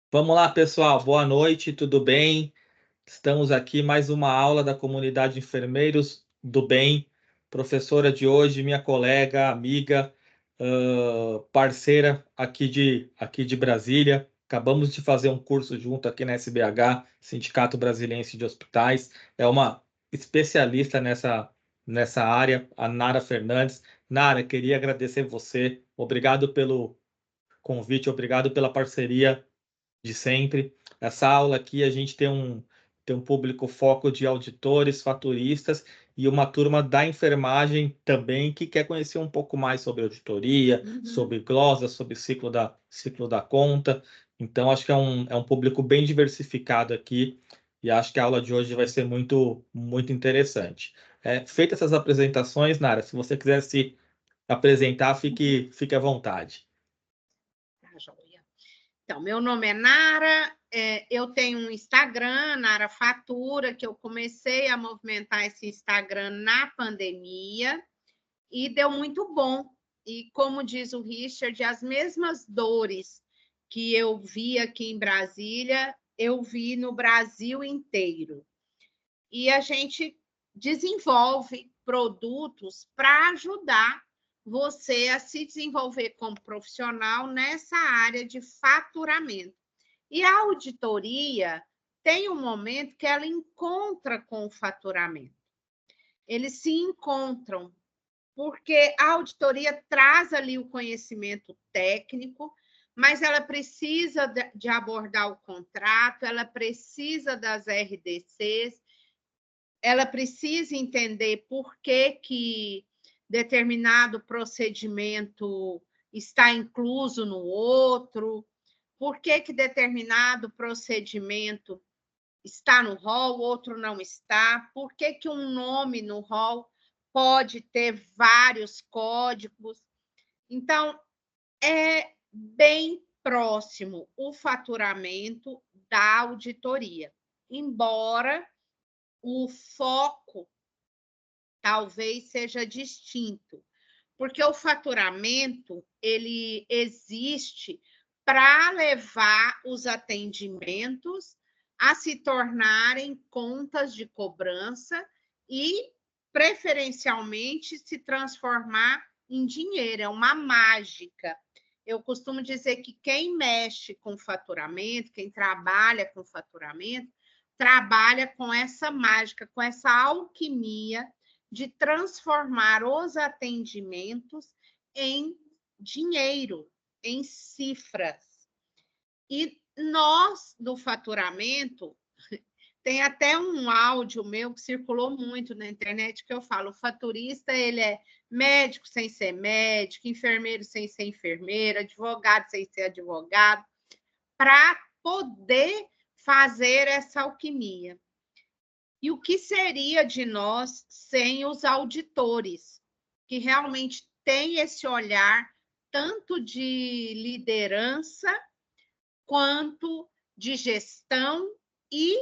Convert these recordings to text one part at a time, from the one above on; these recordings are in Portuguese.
Vamos lá, pessoal. Boa noite, tudo bem? Estamos aqui mais uma aula da comunidade Enfermeiros do Bem. Professora de hoje, minha colega, amiga, parceira aqui de Brasília. Acabamos de fazer um curso junto aqui na SBH, Sindicato Brasiliense de Hospitais. É uma especialista nessa área, a Nara Fernandes. Nara, queria agradecer você. Obrigado pelo convite, obrigado pela parceria de sempre. Essa aula aqui a gente tem um público foco de auditores, faturistas e uma turma da enfermagem também que quer conhecer um pouco mais sobre auditoria, sobre glosa, sobre ciclo da conta. Então, acho que é um público bem diversificado aqui e acho que a aula de hoje vai ser muito, muito interessante. Feitas essas apresentações, Nara, se você quiser se apresentar, fique à vontade. Tá, joia. Então, meu nome é Nara, eu tenho um Instagram, Nara Fatura, que eu comecei a movimentar esse Instagram na pandemia e deu muito bom. E como diz o Richard, as mesmas dores que eu vi aqui em Brasília, eu vi no Brasil inteiro. E a gente desenvolve produtos para ajudar você a se desenvolver como profissional nessa área de faturamento. E a auditoria tem um momento que ela encontra com o faturamento. Eles se encontram, porque a auditoria traz ali o conhecimento técnico, mas ela precisa de abordar o contrato, ela precisa das RDCs, ela precisa entender por que determinado procedimento está incluso no outro, por que determinado procedimento está no rol, outro não está, por que um nome no rol pode ter vários códigos. Então, é bem próximo o faturamento da auditoria, embora o foco talvez seja distinto, porque o faturamento ele existe para levar os atendimentos a se tornarem contas de cobrança e, preferencialmente, se transformar em dinheiro. É uma mágica. Eu costumo dizer que quem mexe com faturamento, quem trabalha com faturamento, trabalha com essa mágica, com essa alquimia de transformar os atendimentos em dinheiro, em cifras. E nós, do faturamento, tem até um áudio meu que circulou muito na internet que eu falo, o faturista, ele é médico sem ser médico, enfermeiro sem ser enfermeiro, advogado sem ser advogado, para poder fazer essa alquimia. E o que seria de nós sem os auditores, que realmente têm esse olhar tanto de liderança quanto de gestão e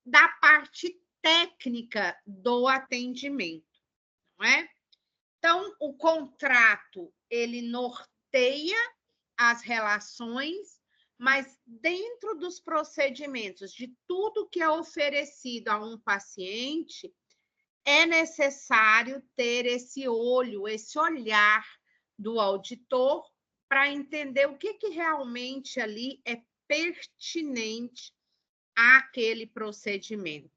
da parte técnica do atendimento, não é? Então, o contrato, ele norteia as relações, mas dentro dos procedimentos, de tudo que é oferecido a um paciente, é necessário ter esse olho, esse olhar do auditor para entender o que realmente ali é pertinente àquele procedimento.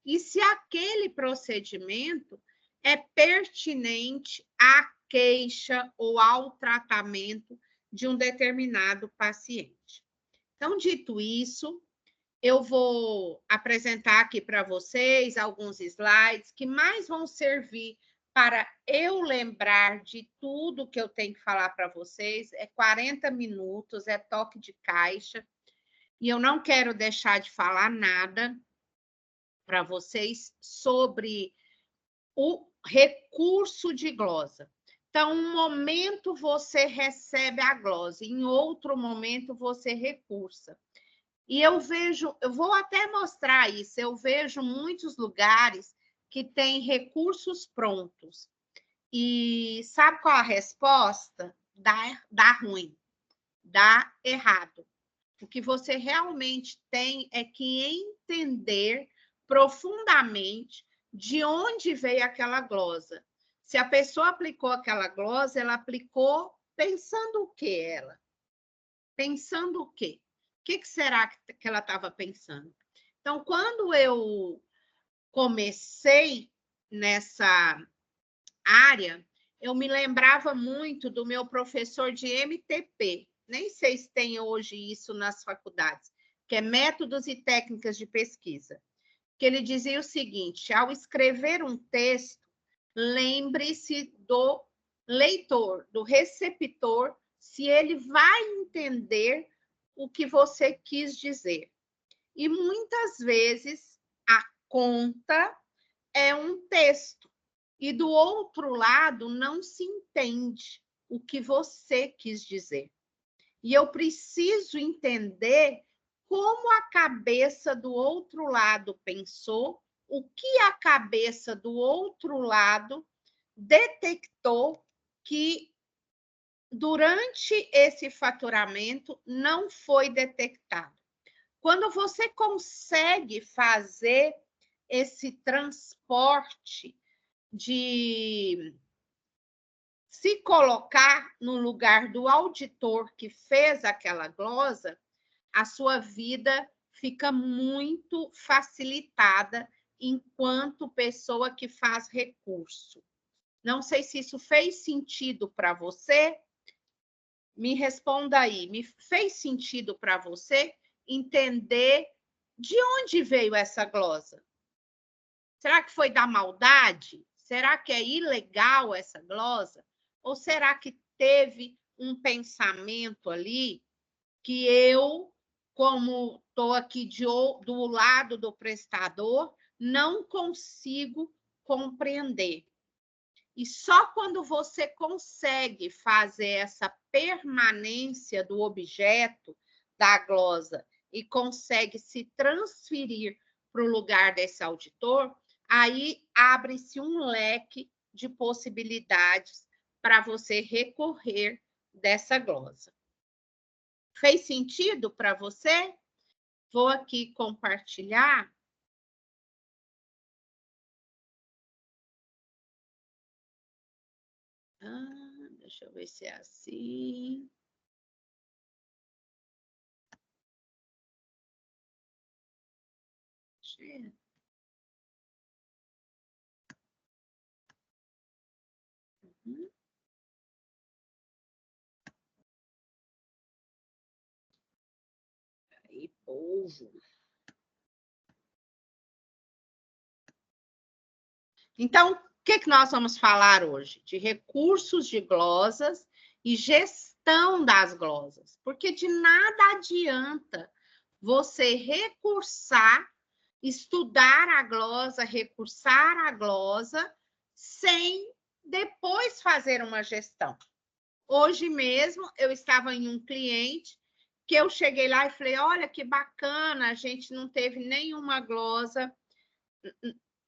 E se aquele procedimento é pertinente à queixa ou ao tratamento de um determinado paciente. Então, dito isso, eu vou apresentar aqui para vocês alguns slides que mais vão servir para eu lembrar de tudo que eu tenho que falar para vocês. É 40 minutos, é toque de caixa, e eu não quero deixar de falar nada para vocês sobre o recurso de glosa. Então, um momento você recebe a glosa, em outro momento você recursa. E eu vou até mostrar isso, eu vejo muitos lugares que têm recursos prontos. E sabe qual a resposta? Dá ruim, dá errado. O que você realmente tem é que entender profundamente de onde veio aquela glosa. Se a pessoa aplicou aquela glosa, ela aplicou pensando o quê, ela? Pensando o quê? O que será que ela estava pensando? Então, quando eu comecei nessa área, eu me lembrava muito do meu professor de MTP. Nem sei se tem hoje isso nas faculdades, que é Métodos e Técnicas de Pesquisa. Que ele dizia o seguinte: ao escrever um texto, lembre-se do leitor, do receptor, se ele vai entender o que você quis dizer. E muitas vezes a conta é um texto, e do outro lado não se entende o que você quis dizer. E eu preciso entender como a cabeça do outro lado pensou, o que a cabeça do outro lado detectou que durante esse faturamento não foi detectado. Quando você consegue fazer esse transporte de se colocar no lugar do auditor que fez aquela glosa, a sua vida fica muito facilitada enquanto pessoa que faz recurso. Não sei se isso fez sentido para você. Me responda aí. Me fez sentido para você entender de onde veio essa glosa? Será que foi da maldade? Será que é ilegal essa glosa? Ou será que teve um pensamento ali que eu, como estou aqui do lado do prestador, não consigo compreender? E só quando você consegue fazer essa permanência do objeto da glosa e consegue se transferir para o lugar desse auditor, aí abre-se um leque de possibilidades para você recorrer dessa glosa. Fez sentido para você? Vou aqui compartilhar. Deixa eu ver se é assim. Aí, povo. Então, o que nós vamos falar hoje? De recursos de glosas e gestão das glosas. Porque de nada adianta você recursar, estudar a glosa, recursar a glosa, sem depois fazer uma gestão. Hoje mesmo, eu estava em um cliente que eu cheguei lá e falei, olha que bacana, a gente não teve nenhuma glosa,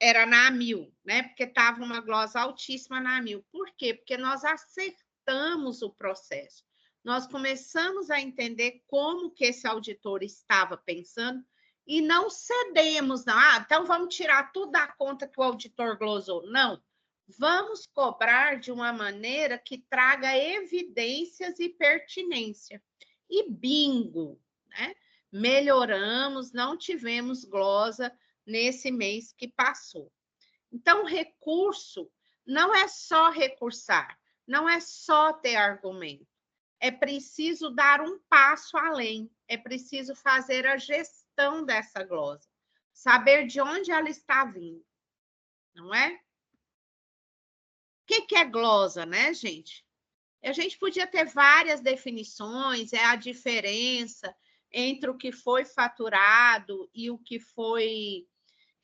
era na A1000, né? Porque estava uma glosa altíssima na A1000. Por quê? Porque nós acertamos o processo. Nós começamos a entender como que esse auditor estava pensando e não cedemos, não. Então vamos tirar tudo da conta que o auditor glosou. Não. Vamos cobrar de uma maneira que traga evidências e pertinência. E bingo, né? Melhoramos, não tivemos glosa nesse mês que passou. Então, recurso não é só recursar, não é só ter argumento. É preciso dar um passo além, é preciso fazer a gestão dessa glosa, saber de onde ela está vindo, não é? O que é glosa, né, gente? A gente podia ter várias definições, é a diferença entre o que foi faturado e o que foi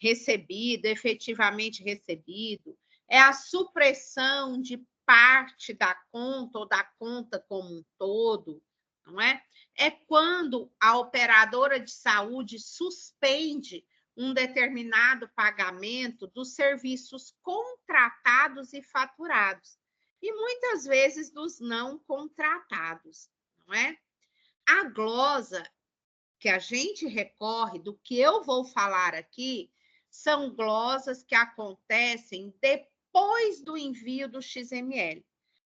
recebido, efetivamente recebido, é a supressão de parte da conta ou da conta como um todo, não é? É quando a operadora de saúde suspende um determinado pagamento dos serviços contratados e faturados, e muitas vezes dos não contratados, não é? A glosa que a gente recorre, do que eu vou falar aqui, são glosas que acontecem depois do envio do XML.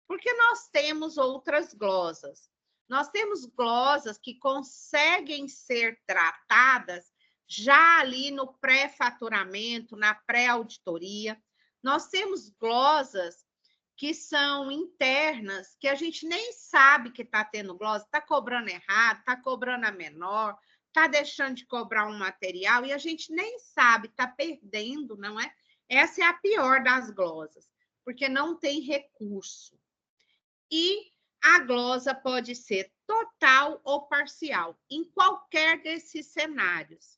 Porque nós temos outras glosas. Nós temos glosas que conseguem ser tratadas já ali no pré-faturamento, na pré-auditoria. Nós temos glosas que são internas, que a gente nem sabe que está tendo glosa, está cobrando errado, está cobrando a menor, está deixando de cobrar um material e a gente nem sabe, está perdendo, não é? Essa é a pior das glosas, porque não tem recurso. E a glosa pode ser total ou parcial, em qualquer desses cenários.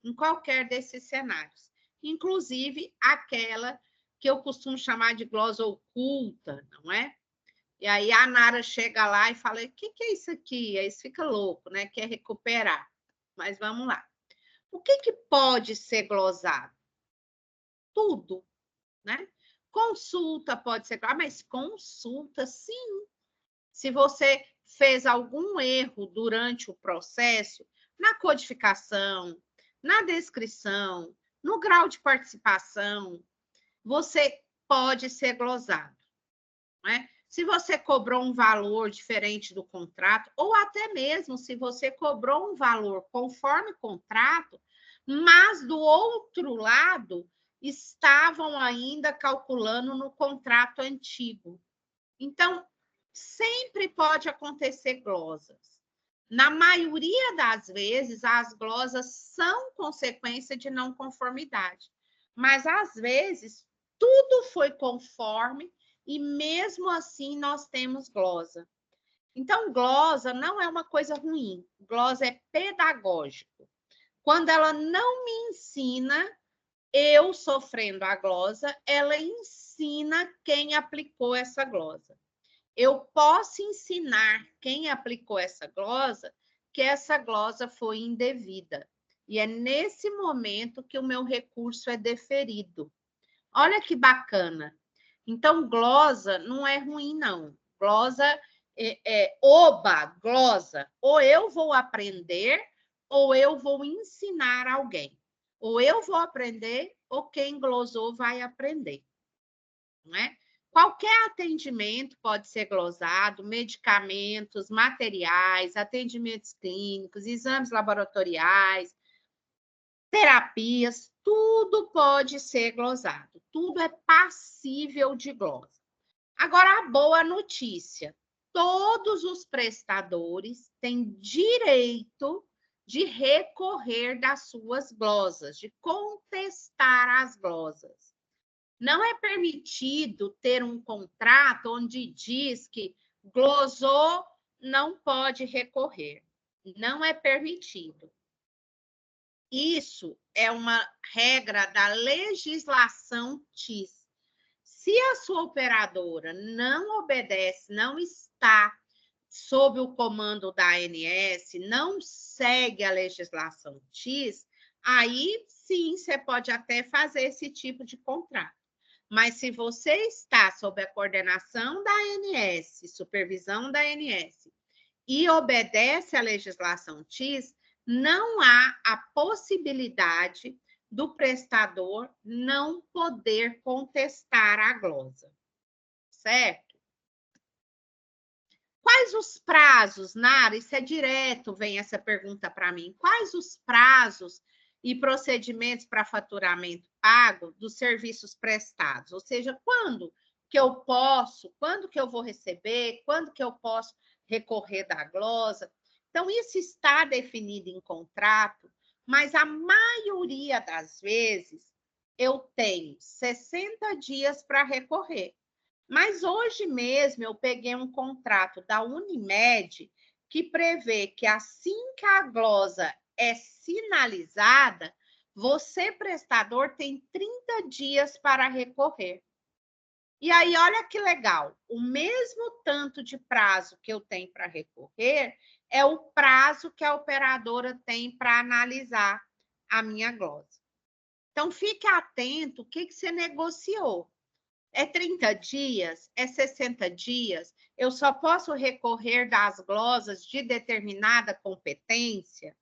Em qualquer desses cenários. Inclusive aquela que eu costumo chamar de glosa oculta, não é? E aí a Nara chega lá e fala: o que é isso aqui? Aí você fica louco, né? Quer recuperar. Mas vamos lá. O que pode ser glosado? Tudo, né? Consulta pode ser, mas consulta, sim. Se você fez algum erro durante o processo, na codificação, na descrição, no grau de participação, você pode ser glosado. Não é? Se você cobrou um valor diferente do contrato, ou até mesmo se você cobrou um valor conforme contrato, mas do outro lado estavam ainda calculando no contrato antigo. Então, sempre pode acontecer glosas. Na maioria das vezes, as glosas são consequência de não conformidade. Mas, às vezes, tudo foi conforme e, mesmo assim, nós temos glosa. Então, glosa não é uma coisa ruim. Glosa é pedagógico. Quando ela não me ensina, eu sofrendo a glosa, ela ensina quem aplicou essa glosa. Eu posso ensinar quem aplicou essa glosa que essa glosa foi indevida. E é nesse momento que o meu recurso é deferido. Olha que bacana. Então, glosa não é ruim, não. Glosa oba, glosa. Ou eu vou aprender, ou eu vou ensinar alguém. Ou eu vou aprender, ou quem glosou vai aprender. Não é? Qualquer atendimento pode ser glosado, medicamentos, materiais, atendimentos clínicos, exames laboratoriais, terapias, tudo pode ser glosado, tudo é passível de glosa. Agora, a boa notícia: todos os prestadores têm direito de recorrer das suas glosas, de contestar as glosas. Não é permitido ter um contrato onde diz que glosou, não pode recorrer. Não é permitido. Isso é uma regra da legislação TIS. Se a sua operadora não obedece, não está sob o comando da ANS, não segue a legislação TIS, aí sim você pode até fazer esse tipo de contrato. Mas se você está sob a coordenação da ANS, supervisão da ANS, e obedece à legislação TIS, não há a possibilidade do prestador não poder contestar a glosa. Certo? Quais os prazos, Nara? Isso é direto, vem essa pergunta para mim. Quais os prazos e procedimentos para faturamento pago dos serviços prestados? Ou seja, quando que eu posso, quando que eu vou receber, quando que eu posso recorrer da glosa? Então, isso está definido em contrato, mas a maioria das vezes eu tenho 60 dias para recorrer. Mas hoje mesmo eu peguei um contrato da Unimed que prevê que assim que a glosa é sinalizada, você, prestador, tem 30 dias para recorrer. E aí, olha que legal, o mesmo tanto de prazo que eu tenho para recorrer é o prazo que a operadora tem para analisar a minha glosa. Então, fique atento o que você negociou. É 30 dias? É 60 dias? Eu só posso recorrer das glosas de determinada competência?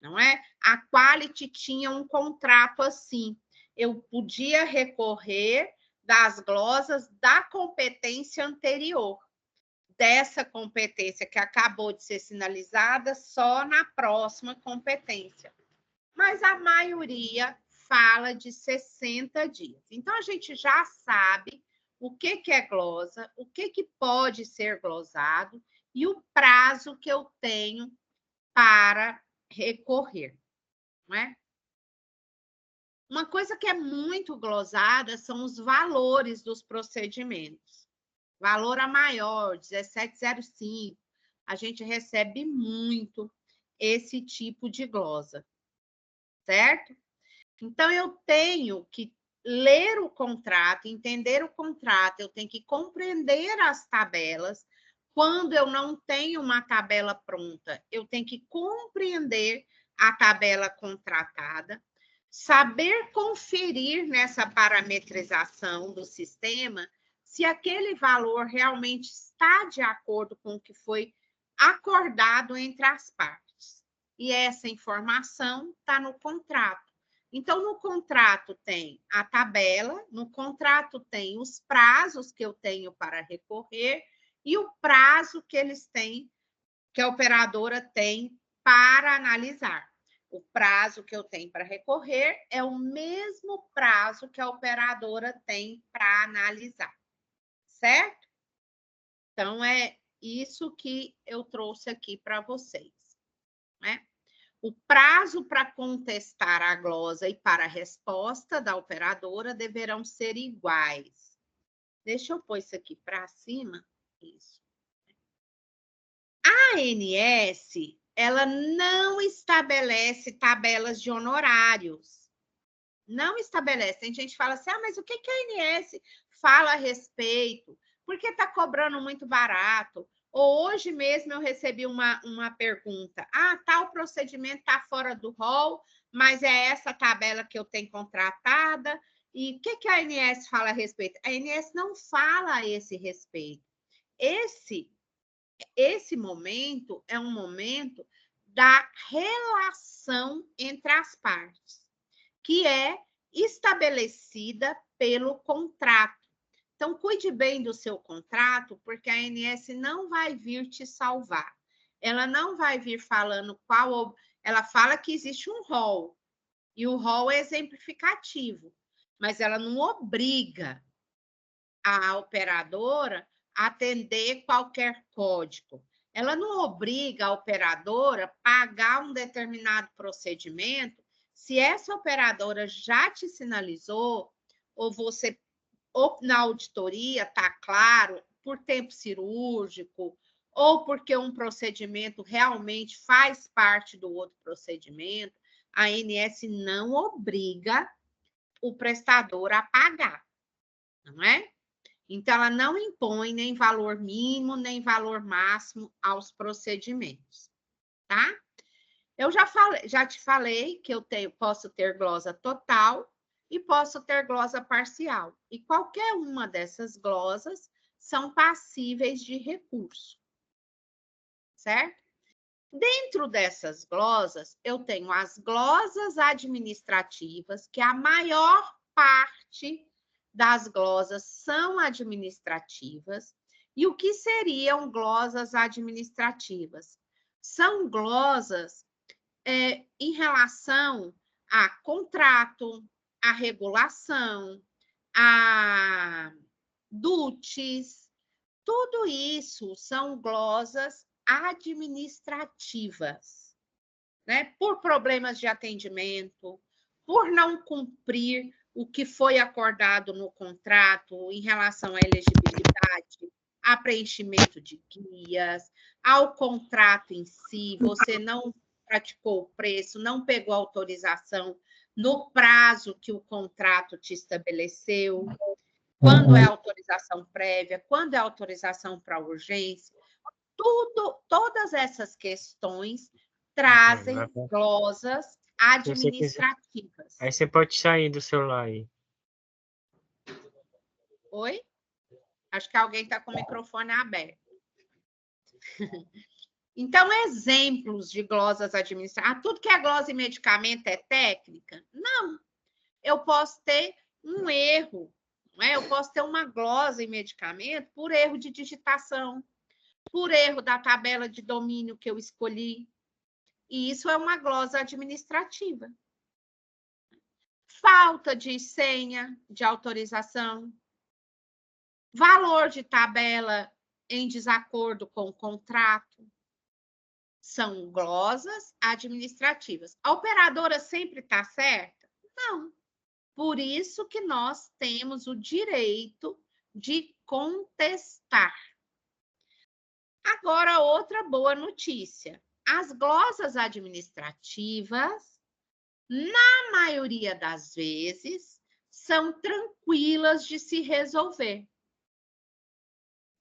não é? A Quality tinha um contrato assim. Eu podia recorrer das glosas da competência anterior, dessa competência que acabou de ser sinalizada só na próxima competência. Mas a maioria fala de 60 dias. Então, a gente já sabe o que é glosa, o que pode ser glosado e o prazo que eu tenho para recorrer, não é? Uma coisa que é muito glosada são os valores dos procedimentos. Valor a maior, 1705. A gente recebe muito esse tipo de glosa, certo? Então, eu tenho que ler o contrato, entender o contrato, eu tenho que compreender as tabelas. Quando eu não tenho uma tabela pronta, eu tenho que compreender a tabela contratada, saber conferir nessa parametrização do sistema se aquele valor realmente está de acordo com o que foi acordado entre as partes. E essa informação está no contrato. Então, no contrato tem a tabela, no contrato tem os prazos que eu tenho para recorrer e o prazo que eles têm, que a operadora tem para analisar. O prazo que eu tenho para recorrer é o mesmo prazo que a operadora tem para analisar, certo? Então, é isso que eu trouxe aqui para vocês, né? O prazo para contestar a glosa e para a resposta da operadora deverão ser iguais. Deixa eu pôr isso aqui para cima. Isso. A ANS, ela não estabelece tabelas de honorários. Não estabelece. Tem gente que fala assim, mas o que a ANS fala a respeito? Por que está cobrando muito barato? Ou hoje mesmo eu recebi uma pergunta. Tal procedimento está fora do rol, mas é essa tabela que eu tenho contratada. E o que a ANS fala a respeito? A ANS não fala a esse respeito. Esse momento é um momento da relação entre as partes, que é estabelecida pelo contrato. Então, cuide bem do seu contrato, porque a ANS não vai vir te salvar. Ela não vai vir falando qual. Ela fala que existe um rol, e o rol é exemplificativo, mas ela não obriga a operadora a atender qualquer código. Ela não obriga a operadora a pagar um determinado procedimento se essa operadora já te sinalizou, ou você ou na auditoria está claro, por tempo cirúrgico, ou porque um procedimento realmente faz parte do outro procedimento, a ANS não obriga o prestador a pagar, não é? Então, ela não impõe nem valor mínimo, nem valor máximo aos procedimentos, tá? Eu já te falei que posso ter glosa total e posso ter glosa parcial. E qualquer uma dessas glosas são passíveis de recurso, certo? Dentro dessas glosas, eu tenho as glosas administrativas, que a maior parte das glosas são administrativas. E o que seriam glosas administrativas? São glosas em relação a contrato, a regulação, a DUTs, tudo isso são glosas administrativas, né? Por problemas de atendimento, por não cumprir o que foi acordado no contrato em relação à elegibilidade, a preenchimento de guias, ao contrato em si, você não praticou o preço, não pegou autorização no prazo que o contrato te estabeleceu, quando é autorização prévia, quando é autorização para urgência, todas essas questões trazem glosas administrativas. Aí você pode sair do celular aí. Oi? Acho que alguém está com o microfone aberto. Então, exemplos de glosas administrativas. Tudo que é glosa e medicamento é técnica? Não. Eu posso ter um erro, não é? Eu posso ter uma glosa em medicamento por erro de digitação, por erro da tabela de domínio que eu escolhi. E isso é uma glosa administrativa. Falta de senha de autorização, valor de tabela em desacordo com o contrato. São glosas administrativas. A operadora sempre está certa? Não. Por isso que nós temos o direito de contestar. Agora, outra boa notícia. As glosas administrativas, na maioria das vezes, são tranquilas de se resolver.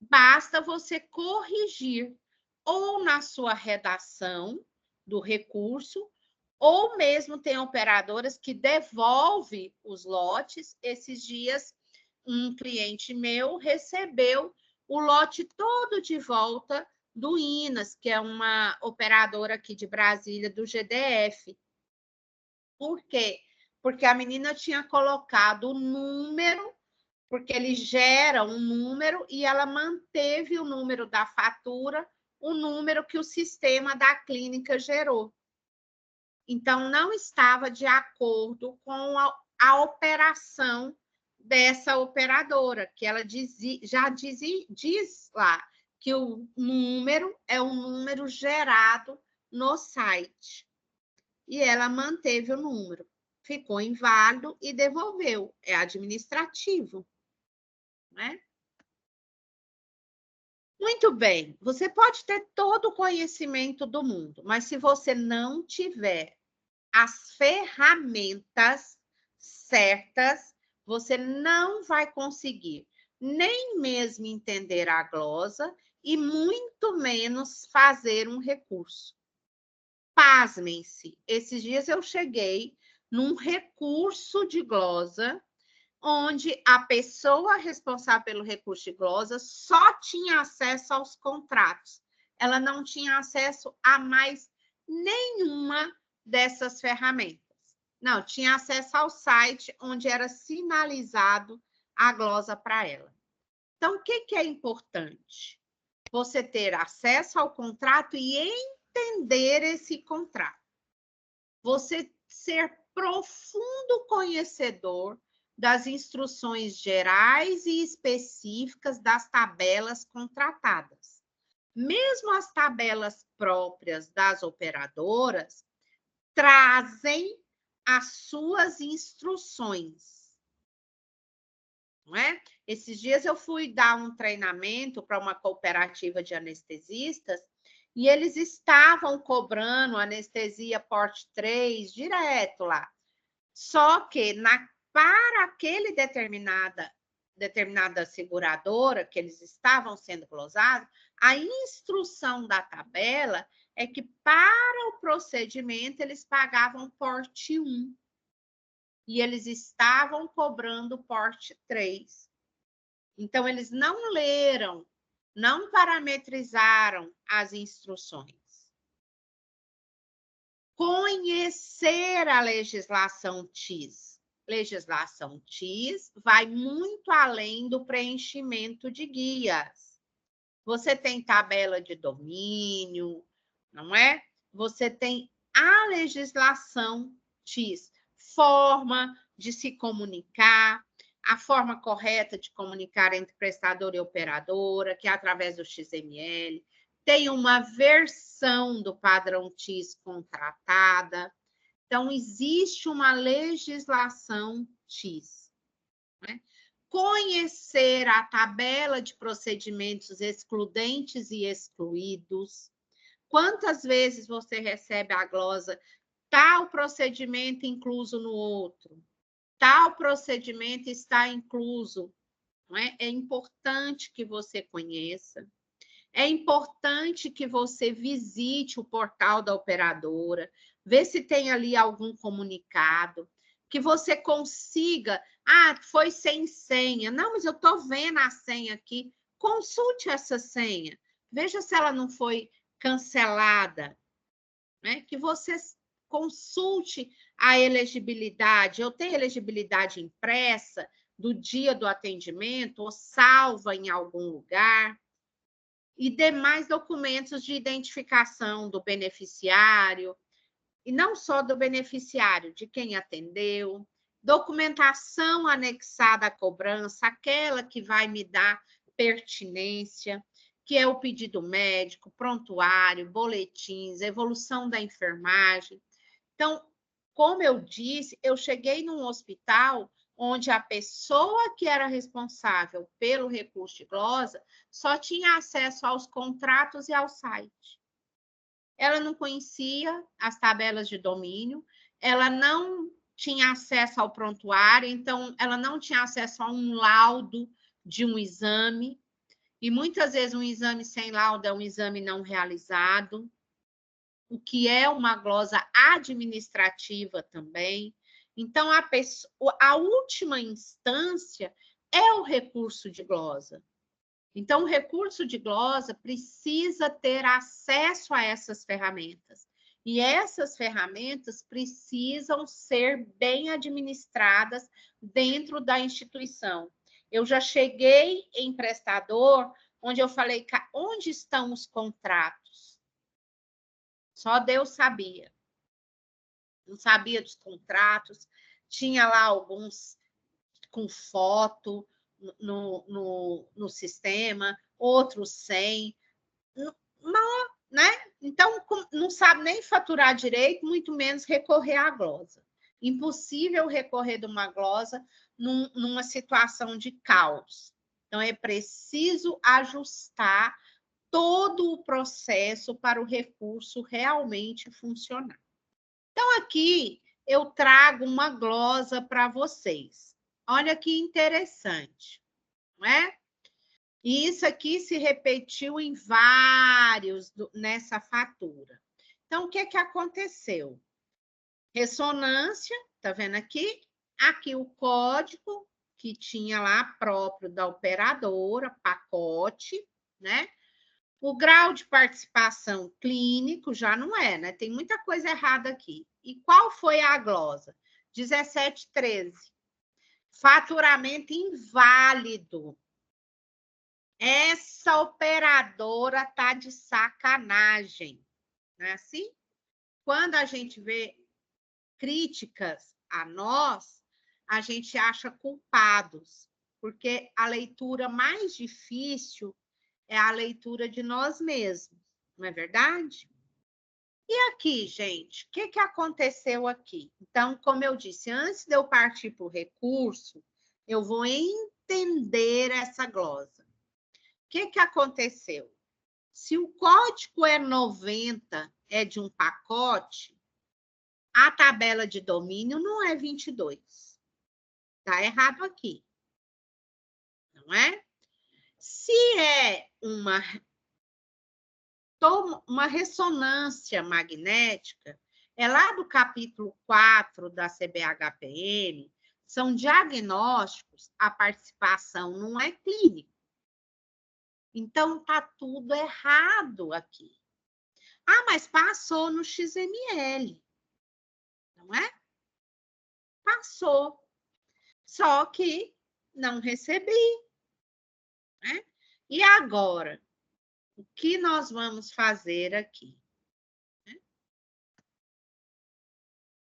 Basta você corrigir ou na sua redação do recurso, ou mesmo tem operadoras que devolvem os lotes. Esses dias, um cliente meu recebeu o lote todo de volta do Inas, que é uma operadora aqui de Brasília, do GDF. Por quê? Porque a menina tinha colocado o número, porque ele gera um número e ela manteve o número da fatura, o número que o sistema da clínica gerou. Então, não estava de acordo com a operação dessa operadora, que ela diz lá que o número é um número gerado no site. E ela manteve o número. Ficou inválido e devolveu. É administrativo, né? Muito bem, você pode ter todo o conhecimento do mundo, mas se você não tiver as ferramentas certas, você não vai conseguir nem mesmo entender a glosa e muito menos fazer um recurso. Pasmem-se, esses dias eu cheguei num recurso de glosa onde a pessoa responsável pelo recurso de glosa só tinha acesso aos contratos. Ela não tinha acesso a mais nenhuma dessas ferramentas. Não, tinha acesso ao site onde era sinalizado a glosa para ela. Então, o que é importante? Você ter acesso ao contrato e entender esse contrato. Você ser profundo conhecedor das instruções gerais e específicas das tabelas contratadas. Mesmo as tabelas próprias das operadoras trazem as suas instruções. Não é? Esses dias eu fui dar um treinamento para uma cooperativa de anestesistas e eles estavam cobrando anestesia porte 3 direto lá. Só que para aquele determinada seguradora que eles estavam sendo glosados, a instrução da tabela é que para o procedimento eles pagavam porte 1 e eles estavam cobrando porte 3. Então, eles não leram, não parametrizaram as instruções. Conhecer a legislação TIS. Legislação TIS vai muito além do preenchimento de guias. Você tem tabela de domínio, não é? Você tem a legislação TIS, forma de se comunicar, a forma correta de comunicar entre prestador e operadora, que é através do XML. Tem uma versão do padrão TIS contratada. Então, existe uma legislação TIS. Né? Conhecer a tabela de procedimentos excludentes e excluídos. Quantas vezes você recebe a glosa tal procedimento incluso no outro? Tal procedimento está incluso. Não é? É importante que você conheça. É importante que você visite o portal da operadora, vê se tem ali algum comunicado, que você consiga. Ah, foi sem senha. Não, mas eu estou vendo a senha aqui. Consulte essa senha. Veja se ela não foi cancelada, né? Que você consulte a elegibilidade. Eu tenho elegibilidade impressa do dia do atendimento ou salva em algum lugar. E demais documentos de identificação do beneficiário, e não só do beneficiário, de quem atendeu, documentação anexada à cobrança, aquela que vai me dar pertinência, que é o pedido médico, prontuário, boletins, evolução da enfermagem. Então, como eu disse, eu cheguei num hospital onde a pessoa que era responsável pelo recurso de glosa só tinha acesso aos contratos e ao site. Ela não conhecia as tabelas de domínio, ela não tinha acesso ao prontuário, então ela não tinha acesso a um laudo de um exame, e muitas vezes um exame sem laudo é um exame não realizado, o que é uma glosa administrativa também. Então, a última instância é o recurso de glosa. Então, o recurso de glosa precisa ter acesso a essas ferramentas. E essas ferramentas precisam ser bem administradas dentro da instituição. Eu já cheguei em prestador, onde eu falei, onde estão os contratos? Só Deus sabia. Não sabia dos contratos, tinha lá alguns com foto no sistema, outros sem, não, né? Então, não sabe nem faturar direito, muito menos recorrer à glosa. Impossível recorrer de uma glosa numa situação de caos. Então, é preciso ajustar todo o processo para o recurso realmente funcionar. Então, aqui eu trago uma glosa para vocês. Olha que interessante, não é? E isso aqui se repetiu em vários nessa fatura. Então, o que aconteceu? Ressonância, tá vendo aqui? Aqui o código que tinha lá próprio da operadora, pacote, né? O grau de participação clínico já não é, né? Tem muita coisa errada aqui. E qual foi a glosa? 1713. Faturamento inválido. Essa operadora tá de sacanagem. Não é assim? Quando a gente vê críticas a nós, a gente acha culpados, porque a leitura mais difícil é a leitura de nós mesmos, não é verdade? E aqui, gente, o que aconteceu aqui? Então, como eu disse, antes de eu partir para o recurso, eu vou entender essa glosa. O que aconteceu? Se o código é 90, é de um pacote, a tabela de domínio não é 22. Está errado aqui. Não é? Se é uma ressonância magnética, é lá do capítulo 4 da CBHPM, são diagnósticos, a participação não é clínica. Então, está tudo errado aqui. Ah, mas passou no XML, não é? Passou. Só que não recebi. Né? E agora? O que nós vamos fazer aqui?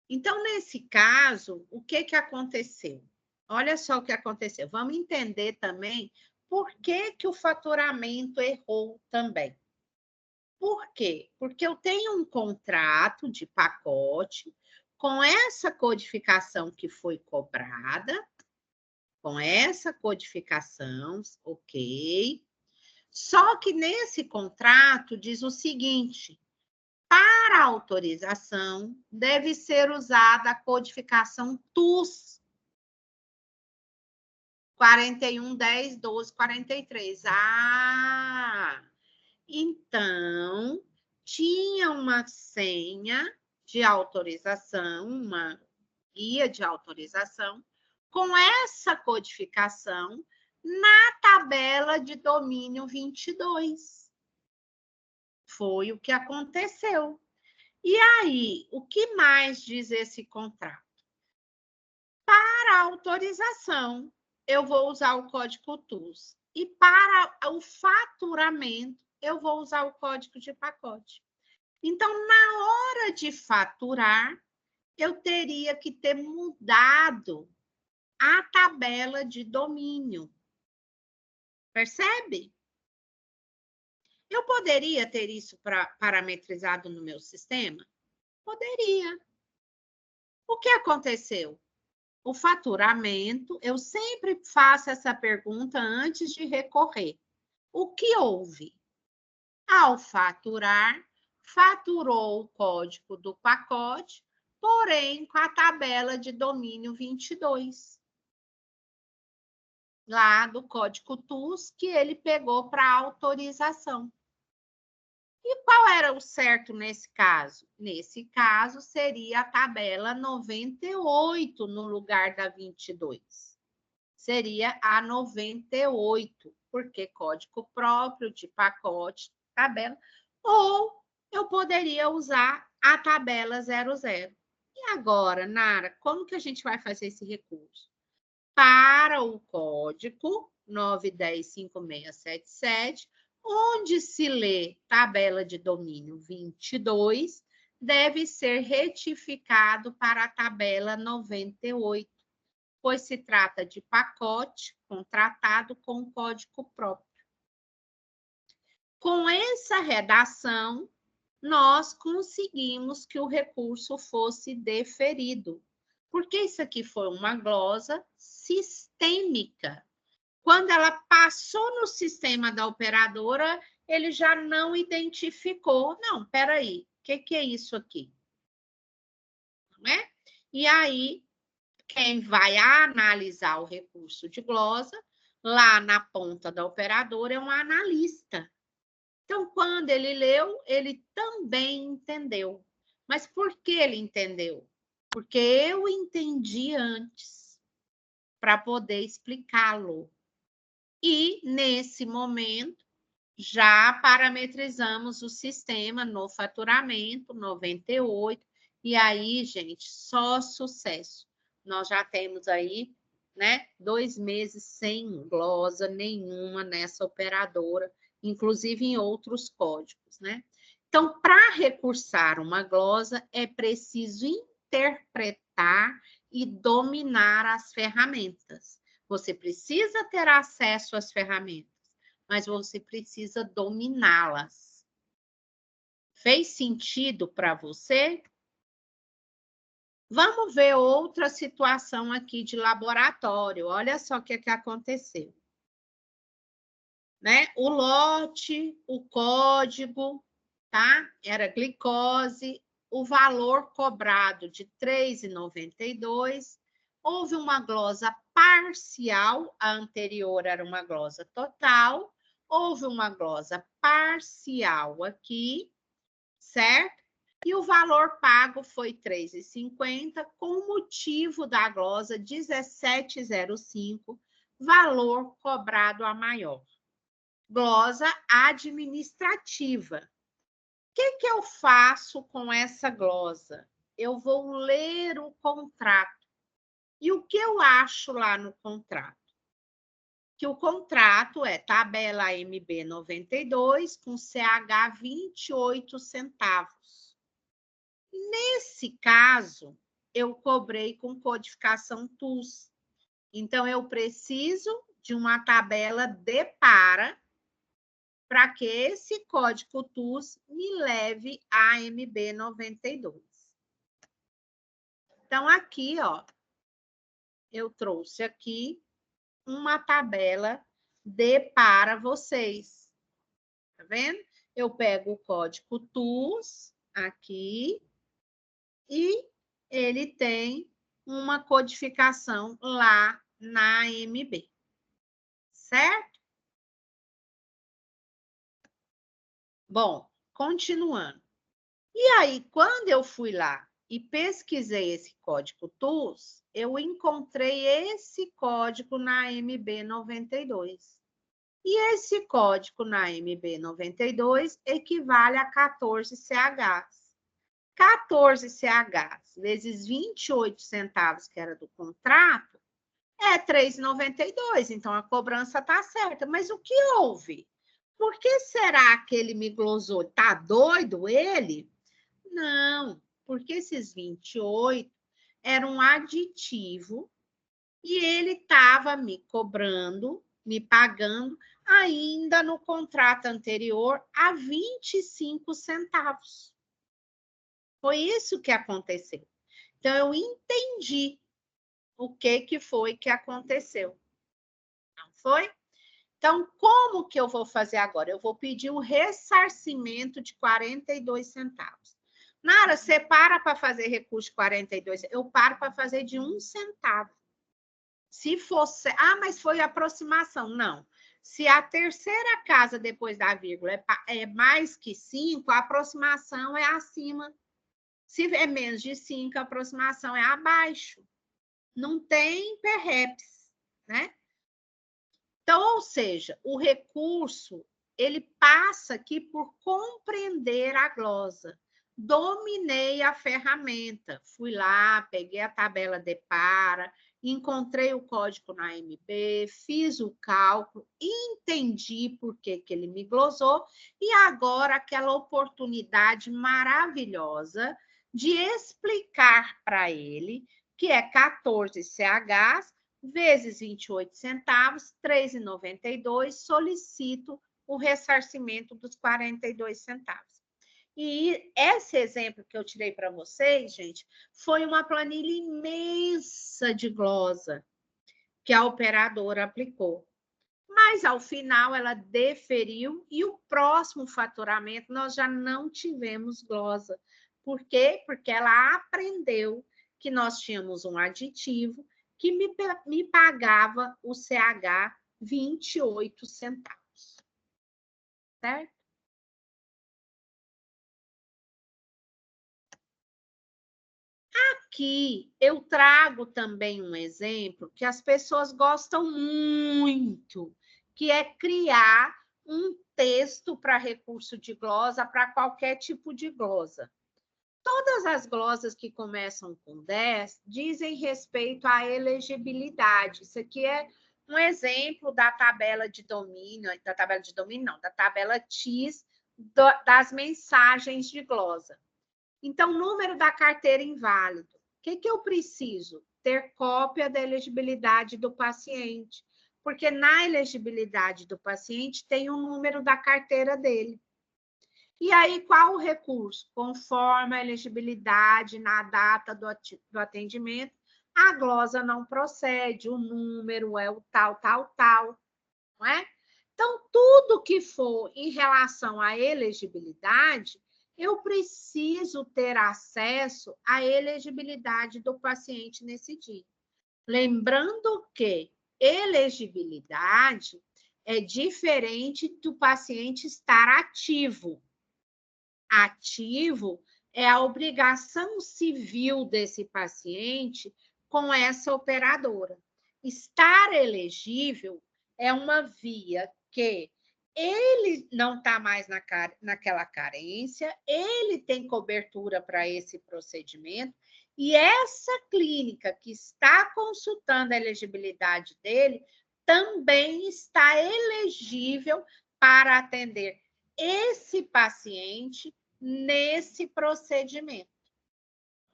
Então, nesse caso, o que aconteceu? Olha só o que aconteceu. Vamos entender também por que o faturamento errou também. Por quê? Porque eu tenho um contrato de pacote com essa codificação que foi cobrada, com essa codificação, ok? Só que nesse contrato diz o seguinte: para a autorização, deve ser usada a codificação TUS 41.10.12.43. Ah, então tinha uma senha de autorização, uma guia de autorização, com essa codificação na tabela de domínio 22. Foi o que aconteceu. E aí, o que mais diz esse contrato? Para a autorização, eu vou usar o código TUS. E para o faturamento, eu vou usar o código de pacote. Então, na hora de faturar, eu teria que ter mudado a tabela de domínio. Percebe? Eu poderia ter isso parametrizado no meu sistema? Poderia. O que aconteceu? O faturamento, eu sempre faço essa pergunta antes de recorrer. O que houve? Ao faturar, faturou o código do pacote, porém com a tabela de domínio 22. Lá do código TUS, que ele pegou para autorização. E qual era o certo nesse caso? Nesse caso, seria a tabela 98 no lugar da 22. Seria a 98, porque código próprio de pacote, tabela, ou eu poderia usar a tabela 00. E agora, Nara, como que a gente vai fazer esse recurso? Para o código 9105677, onde se lê tabela de domínio 22, deve ser retificado para a tabela 98, pois se trata de pacote contratado com código próprio. Com essa redação, nós conseguimos que o recurso fosse deferido, porque isso aqui foi uma glosa sistêmica. Quando ela passou no sistema da operadora, ele já não identificou. Não, peraí, o que é isso aqui? Não é? E aí, quem vai analisar o recurso de glosa, lá na ponta da operadora, é um analista. Então, quando ele leu, ele também entendeu. Mas por que ele entendeu? Porque eu entendi antes, para poder explicá-lo. E, nesse momento, já parametrizamos o sistema no faturamento, 98. E aí, gente, só sucesso. Nós já temos aí, né, 2 meses sem glosa nenhuma nessa operadora, inclusive em outros códigos, né? Então, para recursar uma glosa, é preciso interpretar e dominar as ferramentas. Você precisa ter acesso às ferramentas, mas você precisa dominá-las. Fez sentido para você? Vamos ver outra situação aqui de laboratório. Olha só o que aconteceu. Né? O lote, o código, tá? Era glicose, o valor cobrado de R$ 3,92. Houve uma glosa parcial, a anterior era uma glosa total. Houve uma glosa parcial aqui, certo? E o valor pago foi R$ 3,50, com motivo da glosa 1705, valor cobrado a maior. Glosa administrativa. O que eu faço com essa glosa? Eu vou ler o contrato. E o que eu acho lá no contrato? Que o contrato é tabela AMB 92 com CH 28 centavos. Nesse caso, eu cobrei com codificação TUS. Então, eu preciso de uma tabela de para que esse código TUS me leve a AMB 92. Então, aqui, ó, eu trouxe aqui uma tabela de para vocês. Tá vendo? Eu pego o código TUS aqui e ele tem uma codificação lá na AMB. Certo? Bom, continuando. E aí, quando eu fui lá e pesquisei esse código TUS, eu encontrei esse código na AMB 92. E esse código na MB 92 equivale a 14 CHs. 14 CHs vezes 28 centavos, que era do contrato, é 3,92. Então, a cobrança está certa. Mas o que houve? Por que será que ele me glosou? Tá doido ele? Não, porque esses 28 era um aditivo e ele estava me cobrando, me pagando, ainda no contrato anterior, a 25 centavos. Foi isso que aconteceu. Então, eu entendi o que foi que aconteceu. Não foi? Então, como que eu vou fazer agora? Eu vou pedir um ressarcimento de 42 centavos. Nara, você para fazer recurso de 42? Eu paro para fazer de 1 centavo. Se fosse... Ah, mas foi aproximação. Não. Se a terceira casa depois da vírgula é mais que 5, a aproximação é acima. Se é menos de 5, a aproximação é abaixo. Não tem perreps, né? Então, ou seja, o recurso, ele passa aqui por compreender a glosa. Dominei a ferramenta. Fui lá, peguei a tabela de para, encontrei o código na MB, fiz o cálculo, entendi por que ele me glosou, e agora aquela oportunidade maravilhosa de explicar para ele que é 14 CHs vezes 28 centavos, 3,92, solicito o ressarcimento dos 42 centavos. E esse exemplo que eu tirei para vocês, gente, foi uma planilha imensa de glosa que a operadora aplicou. Mas, ao final, ela deferiu e o próximo faturamento nós já não tivemos glosa. Por quê? Porque ela aprendeu que nós tínhamos um aditivo que me pagava o CH 28 centavos. Certo? Aqui eu trago também um exemplo que as pessoas gostam muito, que é criar um texto para recurso de glosa, para qualquer tipo de glosa. Todas as glosas que começam com 10 dizem respeito à elegibilidade. Isso aqui é um exemplo da tabela de domínio, da tabela TIS das mensagens de glosa. Então, número da carteira inválido. O que eu preciso? Ter cópia da elegibilidade do paciente, porque na elegibilidade do paciente tem o número da carteira dele. E aí, qual o recurso? Conforme a elegibilidade na data do atendimento, a glosa não procede, o número é o tal, não é? Então, tudo que for em relação à elegibilidade, eu preciso ter acesso à elegibilidade do paciente nesse dia. Lembrando que elegibilidade é diferente do paciente estar ativo. Ativo é a obrigação civil desse paciente com essa operadora. Estar elegível é uma via que ele não está mais naquela carência, ele tem cobertura para esse procedimento, e essa clínica que está consultando a elegibilidade dele também está elegível para atender esse paciente nesse procedimento.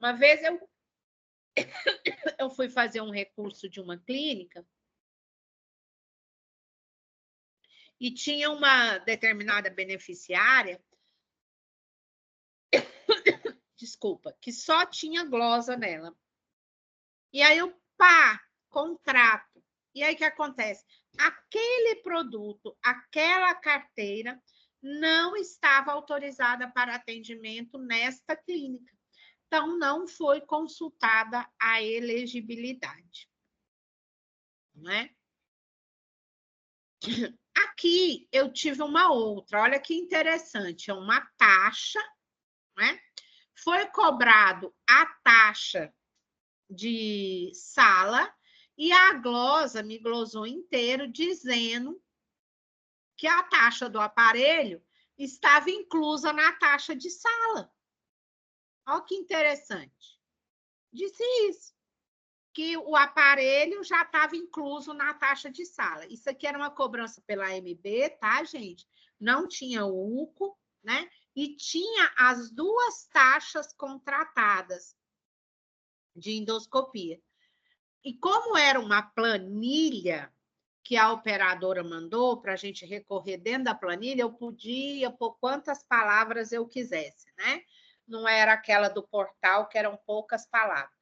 Uma vez eu fui fazer um recurso de uma clínica e tinha uma determinada beneficiária, desculpa, que só tinha glosa nela. E aí eu, contrato. E aí o que acontece? Aquele produto, aquela carteira não estava autorizada para atendimento nesta clínica. Então, não foi consultada a elegibilidade. Não é? Aqui eu tive uma outra, olha que interessante, é uma taxa, não é? Foi cobrado a taxa de sala e a glosa me glosou inteiro dizendo que a taxa do aparelho estava inclusa na taxa de sala. Olha que interessante. Disse isso, que o aparelho já estava incluso na taxa de sala. Isso aqui era uma cobrança pela AMB, tá, gente? Não tinha o UCO, né? E tinha as 2 taxas contratadas de endoscopia. E como era uma planilha que a operadora mandou para a gente recorrer dentro da planilha, eu podia pôr quantas palavras eu quisesse, né? Não era aquela do portal, que eram poucas palavras.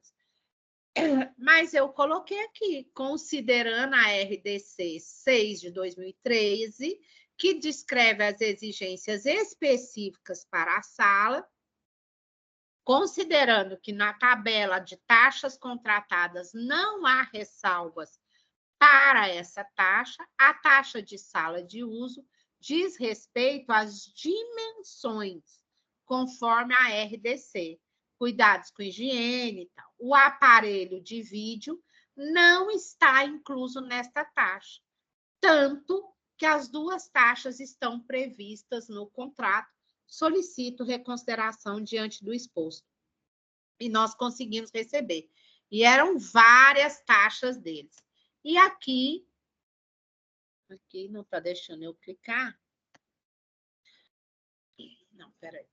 Mas eu coloquei aqui, considerando a RDC 6 de 2013, que descreve as exigências específicas para a sala, considerando que na tabela de taxas contratadas não há ressalvas para essa taxa, a taxa de sala de uso diz respeito às dimensões, conforme a RDC. Cuidados com higiene e tal. O aparelho de vídeo não está incluso nesta taxa, tanto que as 2 taxas estão previstas no contrato. Solicito reconsideração diante do exposto. E nós conseguimos receber. E eram várias taxas deles. E aqui não está deixando eu clicar. Não, peraí.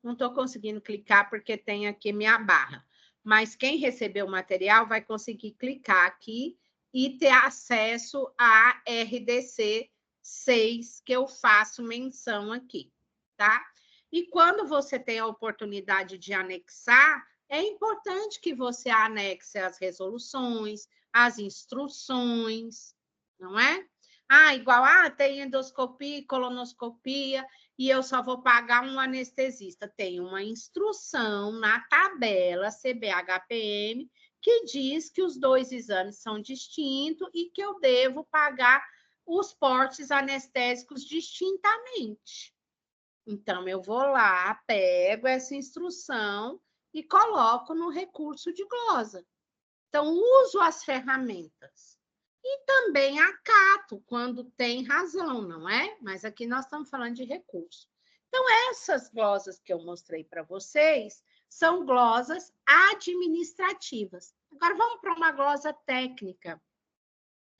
Não estou conseguindo clicar porque tem aqui minha barra. Mas quem recebeu o material vai conseguir clicar aqui e ter acesso à RDC 6, que eu faço menção aqui, tá? E quando você tem a oportunidade de anexar, é importante que você anexe as resoluções, as instruções, não é? Igual, tem endoscopia e colonoscopia, e eu só vou pagar um anestesista. Tem uma instrução na tabela CBHPM que diz que os 2 exames são distintos e que eu devo pagar os portes anestésicos distintamente. Então, eu vou lá, pego essa instrução e coloco no recurso de glosa. Então, uso as ferramentas. E também acato quando tem razão, não é? Mas aqui nós estamos falando de recurso. Então, essas glosas que eu mostrei para vocês são glosas administrativas. Agora, vamos para uma glosa técnica,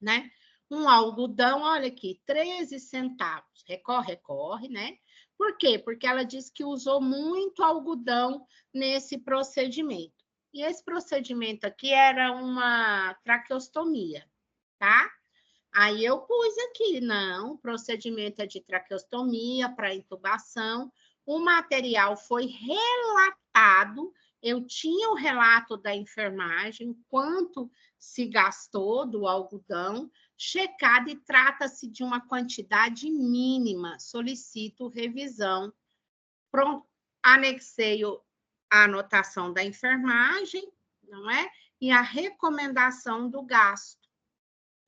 né? Um algodão, olha aqui, 13 centavos. Recorre, né? Por quê? Porque ela diz que usou muito algodão nesse procedimento. E esse procedimento aqui era uma traqueostomia, tá? Aí eu pus aqui, não, o procedimento é de traqueostomia para intubação, o material foi relatado, eu tinha o relato da enfermagem, quanto se gastou do algodão, checado e trata-se de uma quantidade mínima, solicito revisão. Pronto, anexei a anotação da enfermagem, não é? E a recomendação do gasto.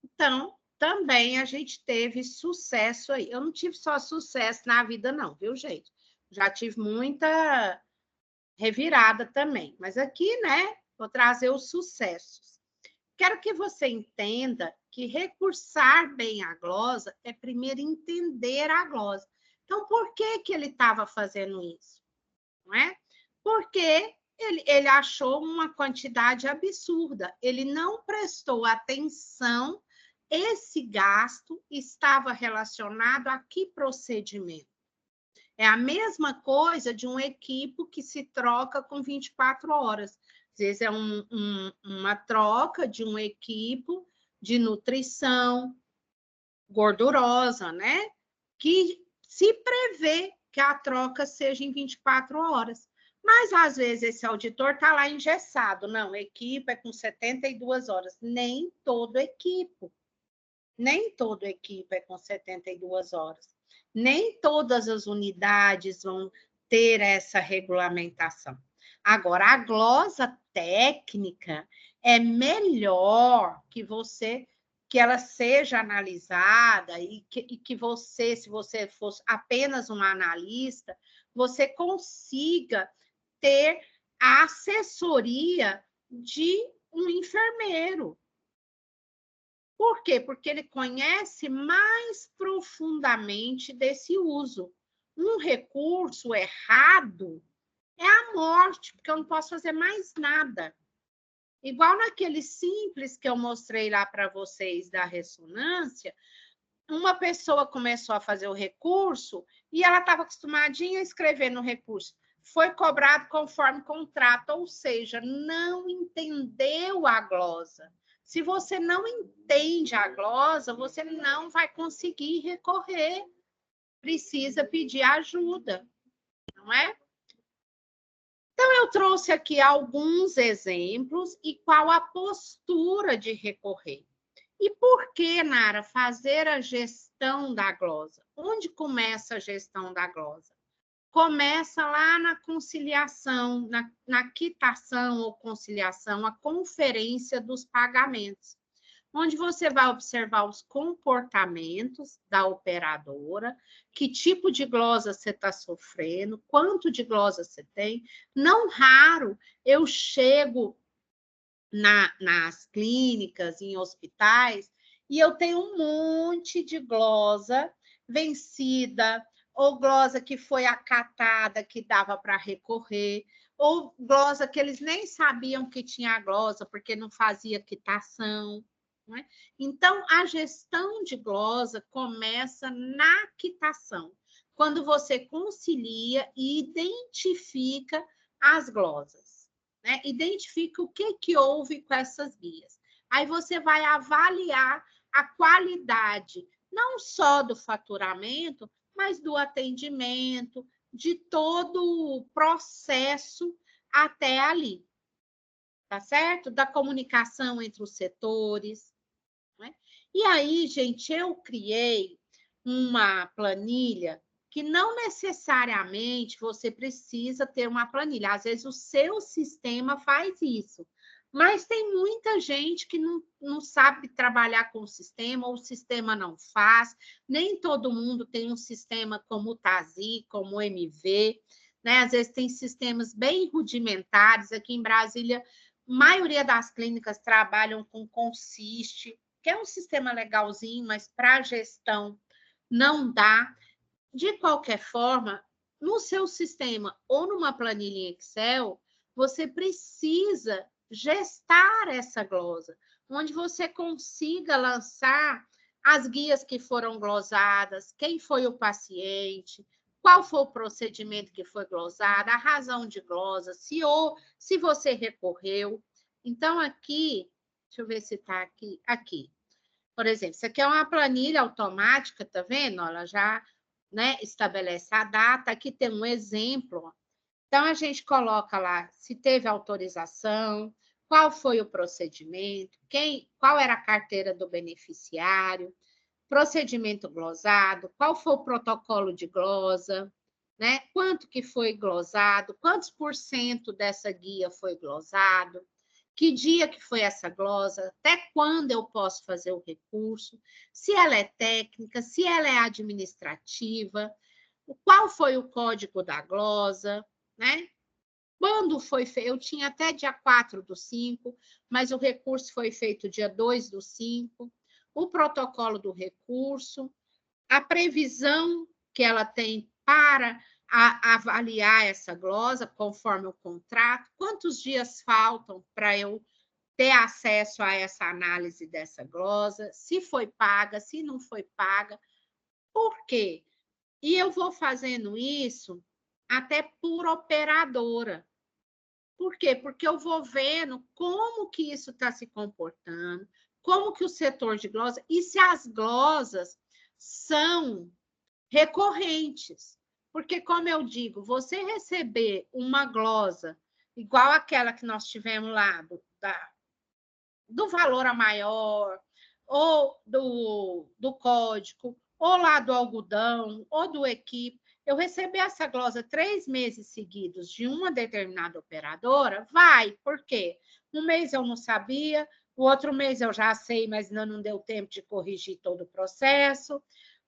Então, também a gente teve sucesso aí. Eu não tive só sucesso na vida, não, viu, gente? Já tive muita revirada também. Mas aqui, né, vou trazer os sucessos. Quero que você entenda que recursar bem a glosa é primeiro entender a glosa. Então, por que ele estava fazendo isso? Não é? Porque ele achou uma quantidade absurda. Ele não prestou atenção. Esse gasto estava relacionado a que procedimento? É a mesma coisa de um equipo que se troca com 24 horas. Às vezes é uma troca de um equipo de nutrição gordurosa, né? Que se prevê que a troca seja em 24 horas. Mas, às vezes, esse auditor está lá engessado. Não, equipe é com 72 horas. Nem todo equipe é com 72 horas. Nem todas as unidades vão ter essa regulamentação. Agora, a glosa técnica é melhor que ela seja analisada e que você, se você fosse apenas um analista, você consiga ter a assessoria de um enfermeiro. Por quê? Porque ele conhece mais profundamente desse uso. Um recurso errado é a morte, porque eu não posso fazer mais nada. Igual naquele simples que eu mostrei lá para vocês da ressonância, uma pessoa começou a fazer o recurso e ela estava acostumadinha a escrever no recurso. Foi cobrado conforme contrato, ou seja, não entendeu a glosa. Se você não entende a glosa, você não vai conseguir recorrer. Precisa pedir ajuda, não é? Então, eu trouxe aqui alguns exemplos e qual a postura de recorrer. E por que, Nara, fazer a gestão da glosa? Onde começa a gestão da glosa? Começa lá na conciliação, na quitação ou conciliação, a conferência dos pagamentos, onde você vai observar os comportamentos da operadora, que tipo de glosa você está sofrendo, quanto de glosa você tem. Não raro, eu chego nas clínicas, em hospitais, e eu tenho um monte de glosa vencida, ou glosa que foi acatada, que dava para recorrer, ou glosa que eles nem sabiam que tinha glosa, porque não fazia quitação. Não é? Então, a gestão de glosa começa na quitação, quando você concilia e identifica as glosas. Né? Identifica o que houve com essas guias. Aí você vai avaliar a qualidade, não só do faturamento, mas do atendimento, de todo o processo até ali. Tá certo? Da comunicação entre os setores. Né? E aí, gente, eu criei uma planilha que não necessariamente você precisa ter uma planilha. Às vezes o seu sistema faz isso. Mas tem muita gente que não sabe trabalhar com o sistema, ou o sistema não faz. Nem todo mundo tem um sistema como o Tazi, como o MV. Né? Às vezes tem sistemas bem rudimentares. Aqui em Brasília, a maioria das clínicas trabalham com Consiste, que é um sistema legalzinho, mas para a gestão não dá. De qualquer forma, no seu sistema ou numa planilha em Excel, você precisa gestar essa glosa, onde você consiga lançar as guias que foram glosadas, quem foi o paciente, qual foi o procedimento que foi glosado, a razão de glosa, se você recorreu. Então, aqui, deixa eu ver se está aqui. Aqui. Por exemplo, isso aqui é uma planilha automática, tá vendo? Ela já, né, estabelece a data. Aqui tem um exemplo. Então, a gente coloca lá se teve autorização, qual foi o procedimento, qual era a carteira do beneficiário, procedimento glosado, qual foi o protocolo de glosa, né? Quanto que foi glosado, quantos % dessa guia foi glosado, que dia que foi essa glosa, até quando eu posso fazer o recurso, se ela é técnica, se ela é administrativa, qual foi o código da glosa, né? Quando foi feito, eu tinha até dia 4/5, mas o recurso foi feito dia 2/5, o protocolo do recurso, a previsão que ela tem para avaliar essa glosa, conforme o contrato, quantos dias faltam para eu ter acesso a essa análise dessa glosa, se foi paga, se não foi paga. Por quê? E eu vou fazendo isso até por operadora. Por quê? Porque eu vou vendo como que isso está se comportando, como que o setor de glosa, e se as glosas são recorrentes. Porque, como eu digo, você receber uma glosa igual aquela que nós tivemos lá, do valor a maior, ou do código, ou lá do algodão, ou do equipe, eu receber essa glosa 3 meses seguidos de uma determinada operadora, vai, por quê? Um mês eu não sabia, o outro mês eu já sei, mas ainda não deu tempo de corrigir todo o processo.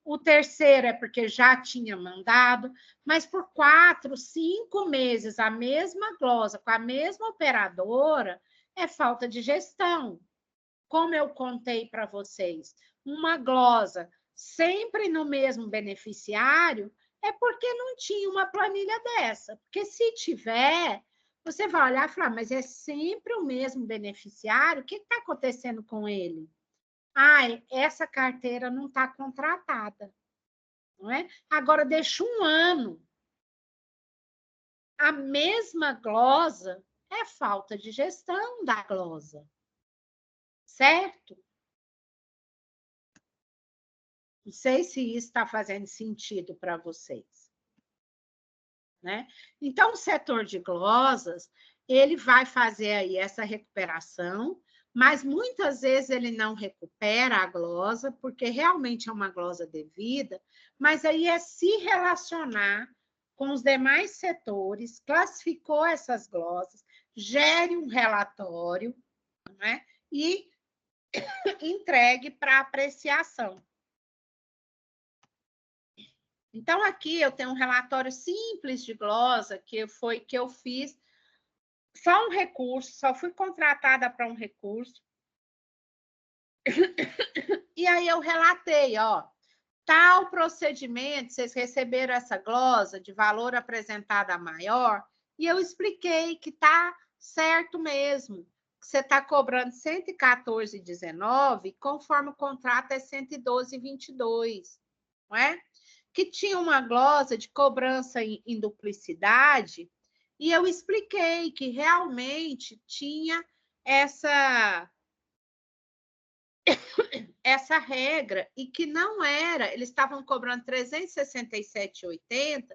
o terceiro é porque já tinha mandado, mas por 4, 5 meses a mesma glosa com a mesma operadora é falta de gestão. Como eu contei para vocês, uma glosa sempre no mesmo beneficiário é porque não tinha uma planilha dessa. Porque se tiver, você vai olhar e falar, mas é sempre o mesmo beneficiário, o que está acontecendo com ele? Essa carteira não está contratada. Não é? Agora, deixa um ano. A mesma glosa é falta de gestão da glosa. Certo? Não sei se isso está fazendo sentido para vocês. Né? Então, o setor de glosas, ele vai fazer aí essa recuperação, mas muitas vezes ele não recupera a glosa, porque realmente é uma glosa devida, mas aí é se relacionar com os demais setores, classificou essas glosas, gere um relatório, né? E entregue para apreciação. Então, aqui eu tenho um relatório simples de glosa que eu fiz só um recurso, só fui contratada para um recurso. E aí eu relatei, ó, tal procedimento, vocês receberam essa glosa de valor apresentado a maior, e eu expliquei que tá certo mesmo. Você está cobrando R$ 114,19, conforme o contrato é R$ 112,22, não é? Que tinha uma glosa de cobrança em duplicidade, e eu expliquei que realmente tinha essa regra e que não era, eles estavam cobrando R$ 367,80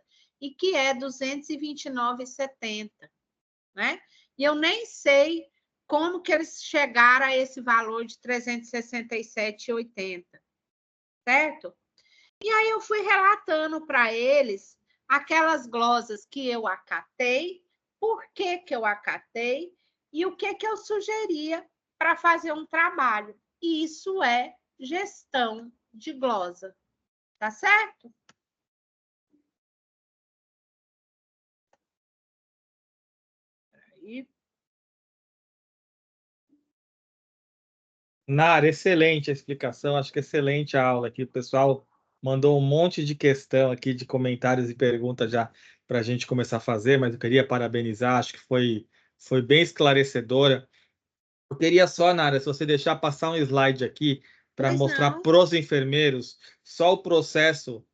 e que é R$ 229,70, né? E eu nem sei como que eles chegaram a esse valor de R$ 367,80, certo? E aí eu fui relatando para eles aquelas glosas que eu acatei, por que eu acatei e o que eu sugeria para fazer um trabalho. E isso é gestão de glosa, tá certo? Aí. Nara, excelente a explicação, acho que excelente a aula aqui. O pessoal mandou um monte de questão aqui, de comentários e perguntas já para a gente começar a fazer, mas eu queria parabenizar, acho que foi bem esclarecedora. Eu queria só, Nara, se você deixar passar um slide aqui para mostrar para os enfermeiros só o processo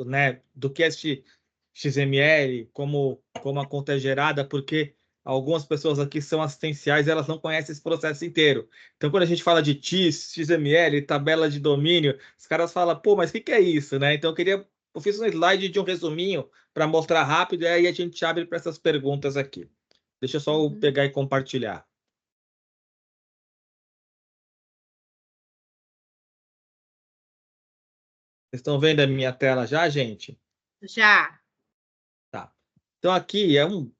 né, do que é XML, como a conta é gerada, porque algumas pessoas aqui são assistenciais e elas não conhecem esse processo inteiro. Então, quando a gente fala de TIS, XML, tabela de domínio, os caras falam, pô, mas o que é isso, né? Então, eu fiz um slide de um resuminho para mostrar rápido e aí a gente abre para essas perguntas aqui. Deixa eu só pegar e compartilhar. Vocês estão vendo a minha tela já, gente? Já. Tá. Então, aqui é um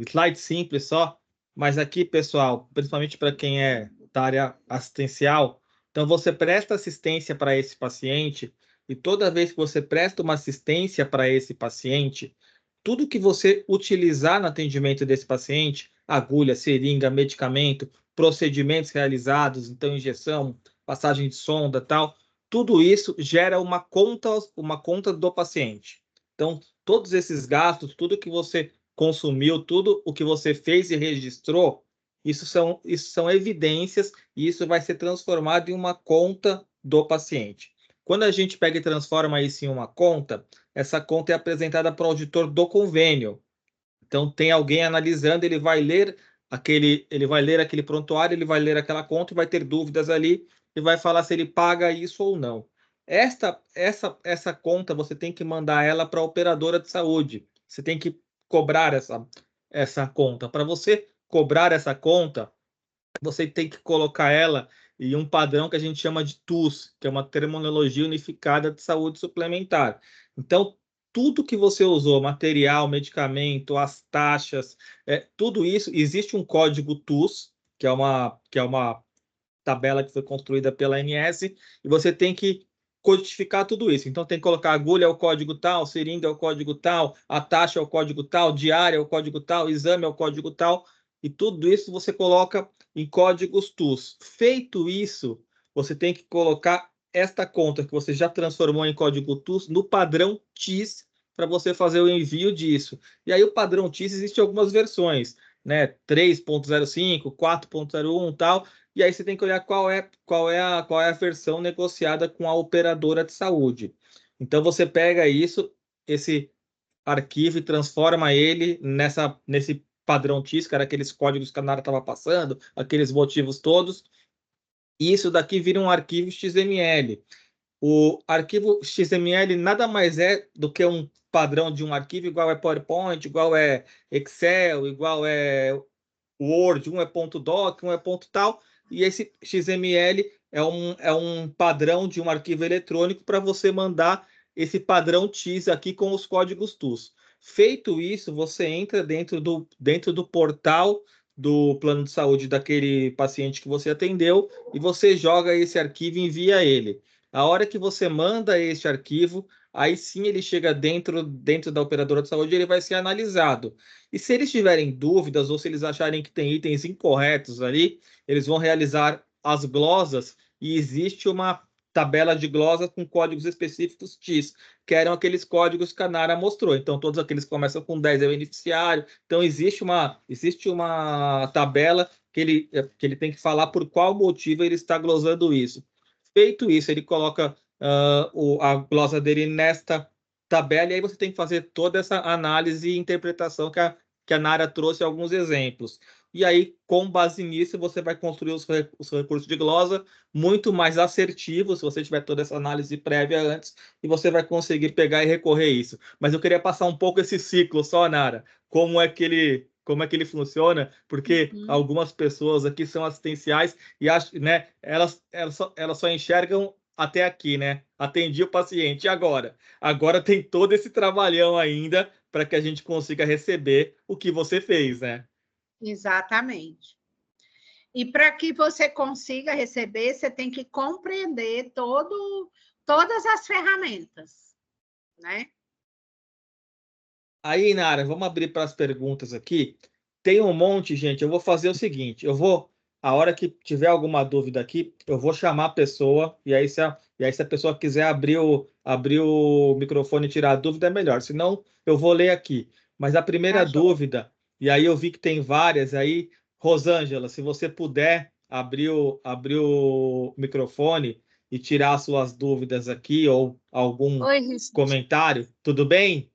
slide simples só, mas aqui, pessoal, principalmente para quem é da área assistencial, então você presta assistência para esse paciente e toda vez que você presta uma assistência para esse paciente, tudo que você utilizar no atendimento desse paciente, agulha, seringa, medicamento, procedimentos realizados, então injeção, passagem de sonda, tal, tudo isso gera uma conta do paciente. Então, todos esses gastos, tudo que você consumiu, tudo o que você fez e registrou, isso são evidências e isso vai ser transformado em uma conta do paciente. Quando a gente pega e transforma isso em uma conta, essa conta é apresentada para o auditor do convênio. Então, tem alguém analisando, ele vai ler aquele prontuário, ele vai ler aquela conta e vai ter dúvidas ali e vai falar se ele paga isso ou não. Essa conta você tem que mandar ela para a operadora de saúde. Você tem que cobrar essa conta. Para você cobrar essa conta, você tem que colocar ela em um padrão que a gente chama de TUS, que é uma terminologia unificada de saúde suplementar. Então, tudo que você usou, material, medicamento, as taxas, tudo isso, existe um código TUS, que é uma tabela que foi construída pela ANS, e você tem que codificar tudo isso. Então, tem que colocar agulha é o código tal, seringa é o código tal, a taxa é o código tal, diária é o código tal, exame é o código tal, e tudo isso você coloca em códigos TUS. Feito isso, você tem que colocar esta conta que você já transformou em código TUS no padrão TIS para você fazer o envio disso. E aí o padrão TIS existe algumas versões, né? 3.05, 4.01 tal, e aí você tem que olhar qual é a versão negociada com a operadora de saúde. Então você pega esse arquivo e transforma ele nesse padrão TIS, que era aqueles códigos que a Nara estava passando, aqueles motivos todos, e isso daqui vira um arquivo XML. O arquivo XML nada mais é do que um padrão de um arquivo, igual é PowerPoint, igual é Excel, igual é Word, um é ponto .doc, um é ponto tal, e esse XML é um padrão de um arquivo eletrônico para você mandar esse padrão TIS aqui com os códigos TUS. Feito isso, você entra dentro do portal do plano de saúde daquele paciente que você atendeu e você joga esse arquivo e envia ele. A hora que você manda este arquivo, aí sim ele chega dentro da operadora de saúde e ele vai ser analisado. E se eles tiverem dúvidas ou se eles acharem que tem itens incorretos ali, eles vão realizar as glosas e existe uma tabela de glosa com códigos específicos TIS, que eram aqueles códigos que a Nara mostrou. Então, todos aqueles que começam com 10 é o beneficiário. Então, existe uma tabela que ele tem que falar por qual motivo ele está glosando isso. Feito isso, ele coloca a glosa dele nesta tabela, e aí você tem que fazer toda essa análise e interpretação que a Nara trouxe alguns exemplos. E aí, com base nisso, você vai construir os recursos de glosa muito mais assertivos, se você tiver toda essa análise prévia antes, e você vai conseguir pegar e recorrer isso. Mas eu queria passar um pouco esse ciclo só, Nara, como é que ele funciona, porque algumas pessoas aqui são assistenciais e né, elas só enxergam até aqui, né? Atendi o paciente. E agora? Agora tem todo esse trabalhão ainda para que a gente consiga receber o que você fez, né? Exatamente. E para que você consiga receber, você tem que compreender todas as ferramentas, né? Aí, Nara, vamos abrir para as perguntas aqui. Tem um monte, gente. Eu vou fazer o seguinte: a hora que tiver alguma dúvida aqui, eu vou chamar a pessoa, e aí se a pessoa quiser abrir o microfone e tirar a dúvida, é melhor. Senão, eu vou ler aqui. Mas a primeira dúvida, e aí eu vi que tem várias aí, Rosângela, se você puder abrir o microfone e tirar as suas dúvidas aqui, ou algum Oi, Richard. comentário, tudo bem?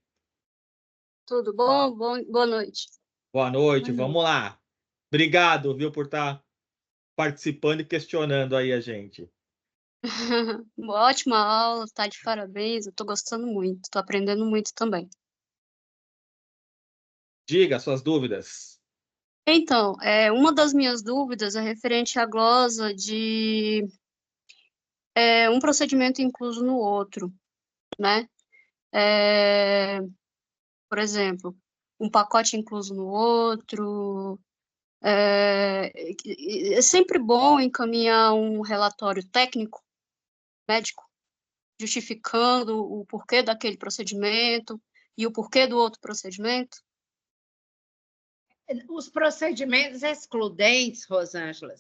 Tudo bom? Boa noite. Boa noite, vamos lá. Obrigado, viu, por estar participando e questionando aí a gente. Uma ótima aula, tá de parabéns. Eu tô gostando muito, tô aprendendo muito também. Diga suas dúvidas. Então, uma das minhas dúvidas é referente à glosa de um procedimento incluso no outro, né? Por exemplo, um pacote incluso no outro. É sempre bom encaminhar um relatório técnico, médico, justificando o porquê daquele procedimento e o porquê do outro procedimento? Os procedimentos excludentes, Rosângela,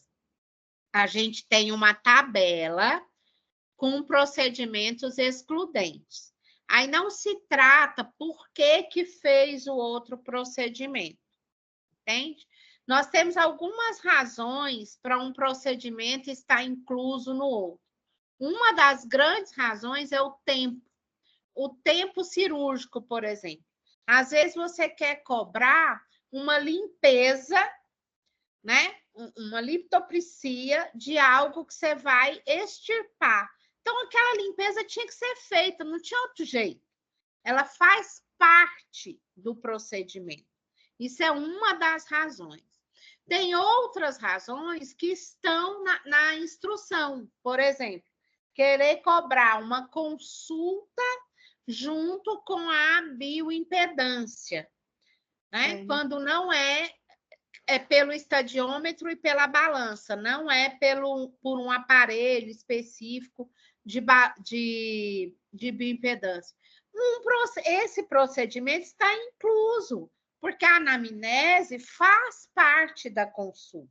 a gente tem uma tabela com procedimentos excludentes. Aí não se trata por que fez o outro procedimento, entende? Nós temos algumas razões para um procedimento estar incluso no outro. Uma das grandes razões é o tempo cirúrgico, por exemplo. Às vezes você quer cobrar uma limpeza, né? Uma liptopricia de algo que você vai extirpar. Então, aquela limpeza tinha que ser feita, não tinha outro jeito. Ela faz parte do procedimento. Isso é uma das razões. Tem outras razões que estão na instrução. Por exemplo, querer cobrar uma consulta junto com a bioimpedância, né? Quando não é é pelo estadiômetro e pela balança, não é por um aparelho específico de bioimpedância. Esse procedimento está incluso, porque a anamnese faz parte da consulta.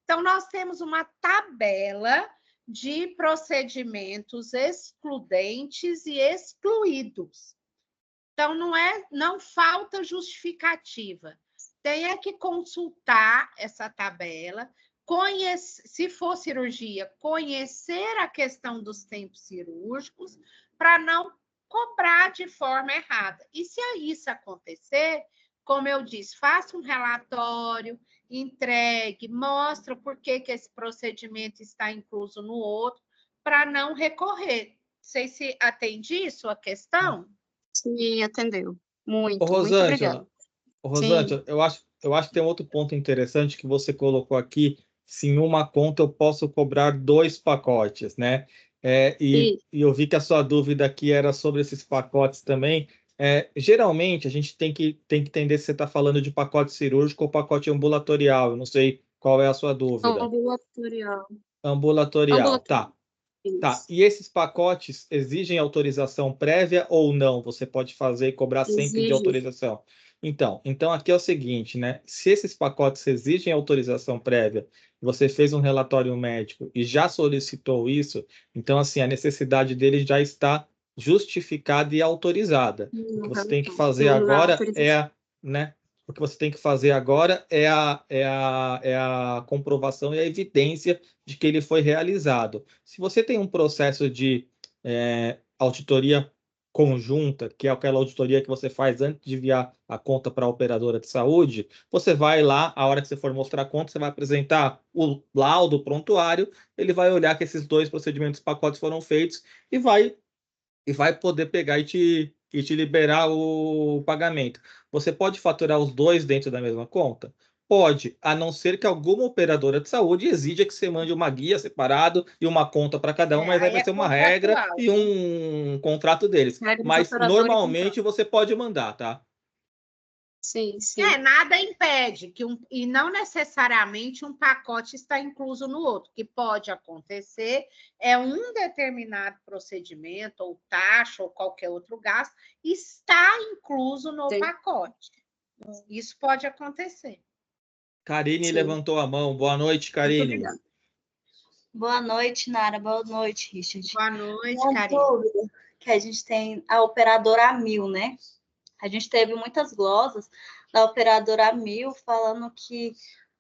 Então, nós temos uma tabela de procedimentos excludentes e excluídos. Então, não falta justificativa. Tem que consultar essa tabela, se for cirurgia, conhecer a questão dos tempos cirúrgicos, para não cobrar de forma errada. E se isso acontecer, como eu disse, faça um relatório, entregue, mostra por que esse procedimento está incluso no outro, para não recorrer. Não sei se atende isso a questão. Sim, atendeu. Muito Rosângela, obrigada. Rosângela, eu acho que tem outro ponto interessante que você colocou aqui. Se em uma conta eu posso cobrar 2 pacotes, né? E eu vi que a sua dúvida aqui era sobre esses pacotes também. Geralmente, a gente tem que entender se você está falando de pacote cirúrgico ou pacote ambulatorial. Eu não sei qual é a sua dúvida. Ambulatorial. Ambulatorial, tá. Tá, e esses pacotes exigem autorização prévia ou não? Você pode fazer e cobrar sempre de autorização. Então aqui é o seguinte, né? Se esses pacotes exigem autorização prévia, você fez um relatório médico e já solicitou isso, então assim, a necessidade dele já está justificada e autorizada. O que você tem que fazer agora né? O que você tem que fazer agora é a comprovação e a evidência de que ele foi realizado. Se você tem um processo de auditoria conjunta, que é aquela auditoria que você faz antes de enviar a conta para a operadora de saúde, você vai lá, a hora que você for mostrar a conta, você vai apresentar o laudo, o prontuário, ele vai olhar que esses 2 procedimentos pacotes foram feitos e vai poder pegar e te liberar o pagamento. Você pode faturar os 2 dentro da mesma conta? Pode, a não ser que alguma operadora de saúde exija que você mande uma guia separado e uma conta para cada um, mas aí vai ser uma regra e um contrato deles. Mas normalmente você pode mandar, tá? Sim. Nada impede e não necessariamente um pacote está incluso no outro. O que pode acontecer é um determinado procedimento, ou taxa, ou qualquer outro gasto, está incluso no pacote. Isso pode acontecer. Karine levantou a mão. Boa noite, Karine. Boa noite, Nara. Boa noite, Richard. Boa noite, Karine. Uma dúvida que a gente tem a operadora Amil, né? A gente teve muitas glosas da operadora Amil falando que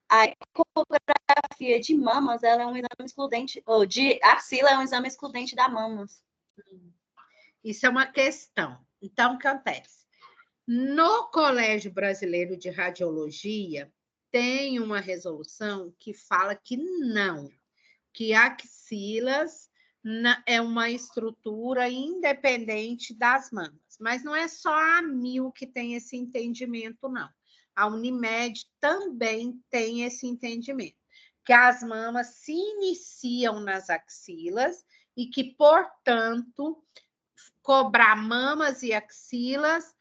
a ecografia de mamas ela é um exame excludente, ou de axila é um exame excludente da mamas. Isso é uma questão. Então, o que acontece? No Colégio Brasileiro de Radiologia, tem uma resolução que fala que não, que axilas é uma estrutura independente das mamas. Mas não é só a Amil que tem esse entendimento, não. A Unimed também tem esse entendimento, que as mamas se iniciam nas axilas e que, portanto, cobrar mamas e axilas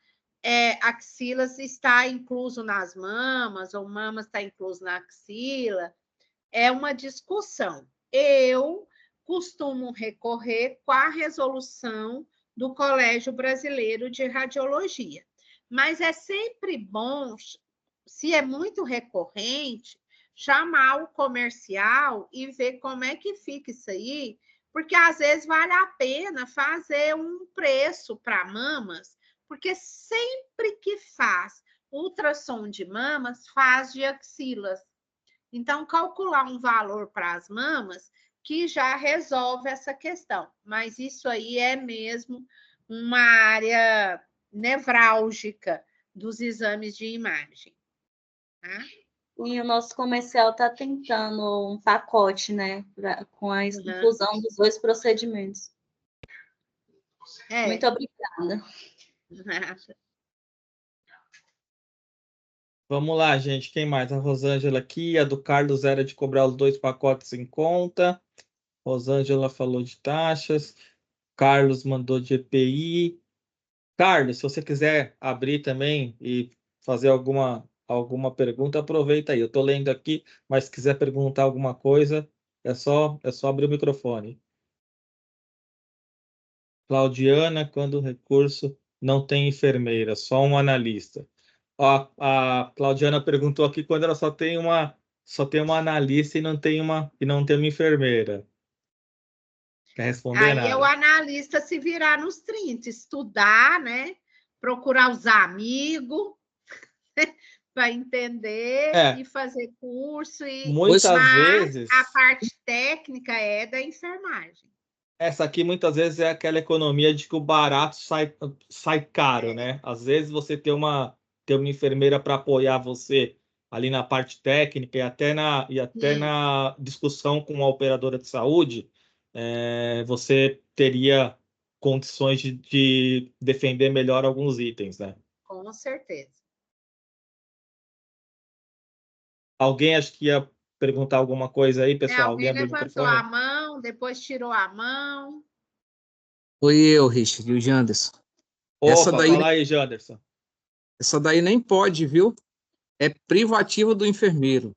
está incluso nas mamas, ou mamas está incluso na axila, é uma discussão. Eu costumo recorrer com a resolução do Colégio Brasileiro de Radiologia. Mas é sempre bom, se é muito recorrente, chamar o comercial e ver como é que fica isso aí, porque às vezes vale a pena fazer um preço para mamas, porque sempre que faz ultrassom de mamas, faz de axilas. Então, calcular um valor para as mamas que já resolve essa questão. Mas isso aí é mesmo uma área nevrálgica dos exames de imagem. Tá? E o nosso comercial está tentando um pacote, né, com a inclusão dos 2 procedimentos. Muito obrigada. Nada. Vamos lá, gente. Quem mais? A Rosângela aqui. A do Carlos era de cobrar os 2 pacotes em conta. Rosângela falou de taxas. Carlos mandou de EPI. Carlos, se você quiser abrir também e fazer alguma alguma pergunta, aproveita aí. Eu estou lendo aqui, mas se quiser perguntar alguma coisa, é só abrir o microfone. Claudiana, quando o recurso não tem enfermeira, só um analista. A Claudiana perguntou aqui quando ela só tem uma analista e não tem uma enfermeira. Quer responder, Aí é o Nara? analista se virar nos 30, estudar, né? Procurar os amigos para entender É, e fazer curso. muitas Mas a vezes, parte técnica é da enfermagem. essa aqui muitas vezes é aquela economia de que o barato sai caro, né? Às vezes você ter uma enfermeira para apoiar você ali na parte técnica e até Sim, na discussão com a operadora de saúde, você teria condições de defender melhor alguns itens, né? com certeza. Alguém acho que ia perguntar alguma coisa aí, pessoal? Alguém Alguém abriu o levantou a microfone? mão, depois tirou a mão. Foi eu, Richard, e o Janderson. Essa Opa, daí, fala aí, Janderson. essa daí nem pode, viu? É privativa do enfermeiro.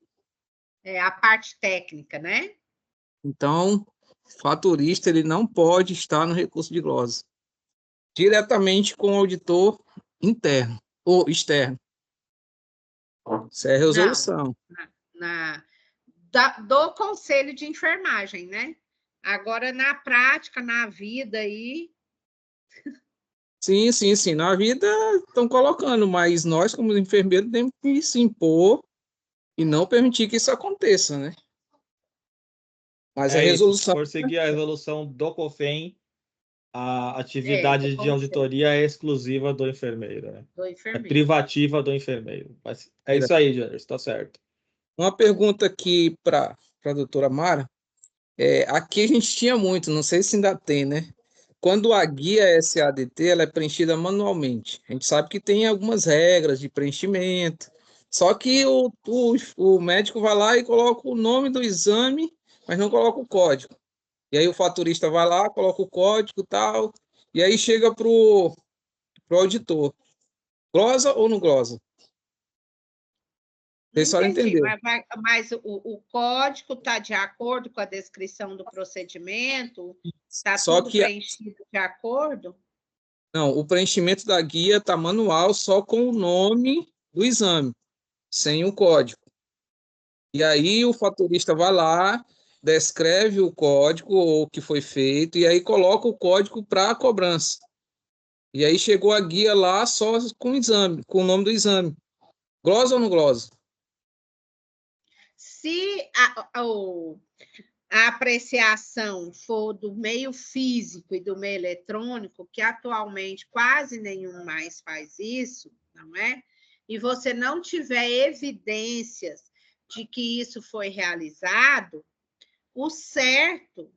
É a parte técnica, né? Então, o faturista ele não pode estar no recurso de glosa. Diretamente com o auditor interno ou externo. Isso é a Não, resolução. do conselho de enfermagem, né? Agora, na prática, na vida aí. Sim, sim, sim. Na vida estão colocando, mas nós, como enfermeiros, temos que se impor e não permitir que isso aconteça, né? Mas a É isso. Se resolução. for seguir a resolução do COFEN, a Do atividade de conselho auditoria é exclusiva do enfermeiro, né? do É enfermeiro. privativa do enfermeiro. Mas é isso aí, Janderson, está certo. Uma pergunta aqui para a doutora Mara. Aqui a gente tinha muito, não sei se ainda tem, né? Quando a guia SADT ela é preenchida manualmente, a gente sabe que tem algumas regras de preenchimento, só que o médico vai lá e coloca o nome do exame, mas não coloca o código. E aí o faturista vai lá, coloca o código e tal, e aí chega pro auditor. Glosa ou não glosa? Não Vocês só entendi, entendeu. mas o código está de acordo com a descrição do procedimento? Está Só tudo que preenchido de acordo? não, o preenchimento da guia está manual só com o nome do exame, sem o código. E aí o faturista vai lá, descreve o código ou o que foi feito, e aí coloca o código para a cobrança. E aí chegou a guia lá só com o exame, com o nome do exame. Glosa ou não glosa? Se a apreciação for do meio físico e do meio eletrônico, que atualmente quase nenhum mais faz isso, não é? E você não tiver evidências de que isso foi realizado, o certo,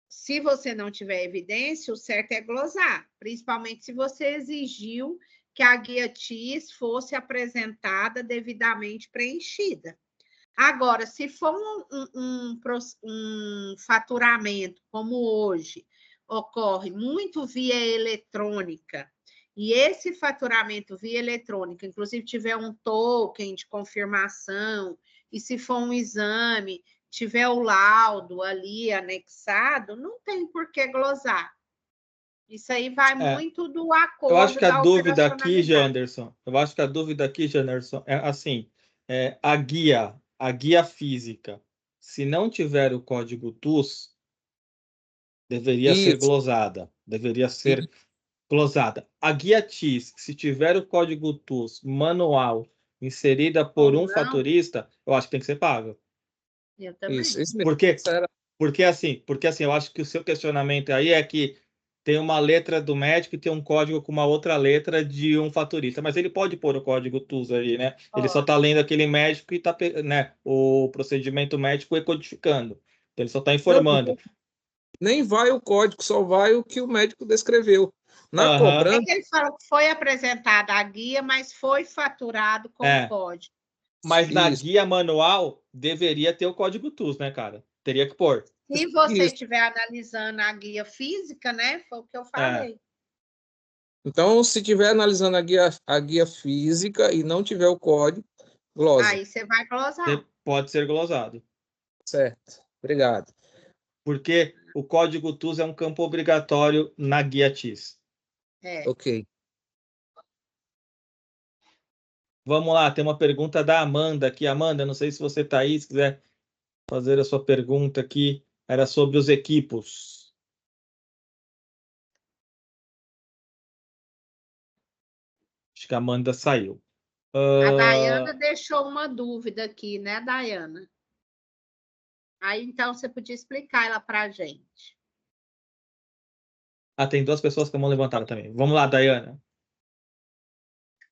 se você não tiver evidência, o certo é glosar, principalmente se você exigiu que a guia TIS fosse apresentada devidamente preenchida. Agora, se for um faturamento, como hoje ocorre muito via eletrônica, e esse faturamento via eletrônica, inclusive tiver um token de confirmação, e se for um exame, tiver o laudo ali anexado, não tem por que glosar. Isso aí vai É, muito do eu acho acordo que a da dúvida aqui, operacionalidade. Janderson, é assim, a guia física, se não tiver o código TUS, deveria ser Isso. glosada, deveria ser glosada. A guia TIS, se tiver o código TUS manual inserida por Ou um não, faturista, eu acho que tem que ser pago. eu Isso, também. isso mesmo. Por quê? Essa era- Porque assim, eu acho que o seu questionamento aí é que tem uma letra do médico e tem um código com uma outra letra de um faturista, mas ele pode pôr o código TUS ali, né? Ele só está lendo aquele médico e está, né, o procedimento médico e codificando. Então, ele só está Não, informando. nem vai o código, só vai o que o médico descreveu. Na Aham, É cobrança, que ele falou que foi apresentada a guia, mas foi faturado com o é. código. Mas na isso, guia manual deveria ter o código TUS, né, cara? Teria que pôr. Se você isso. estiver analisando a guia física, né? Foi o que eu É. falei. Então, se estiver analisando a guia física e não tiver o código, Glosa. Aí você vai glosar. Pode ser glosado. Certo. Obrigado. Porque o código TUS é um campo obrigatório na guia TIS. É. Ok. Vamos lá, tem uma pergunta da Amanda aqui. Amanda, não sei se você está aí, se quiser fazer a sua pergunta aqui. Era sobre os equipos. Acho que a Amanda saiu. A Dayana deixou uma dúvida aqui, né, Dayana? Aí, então, você podia explicar ela para a gente. Tem duas pessoas com a mão levantada também. Vamos lá, Dayana.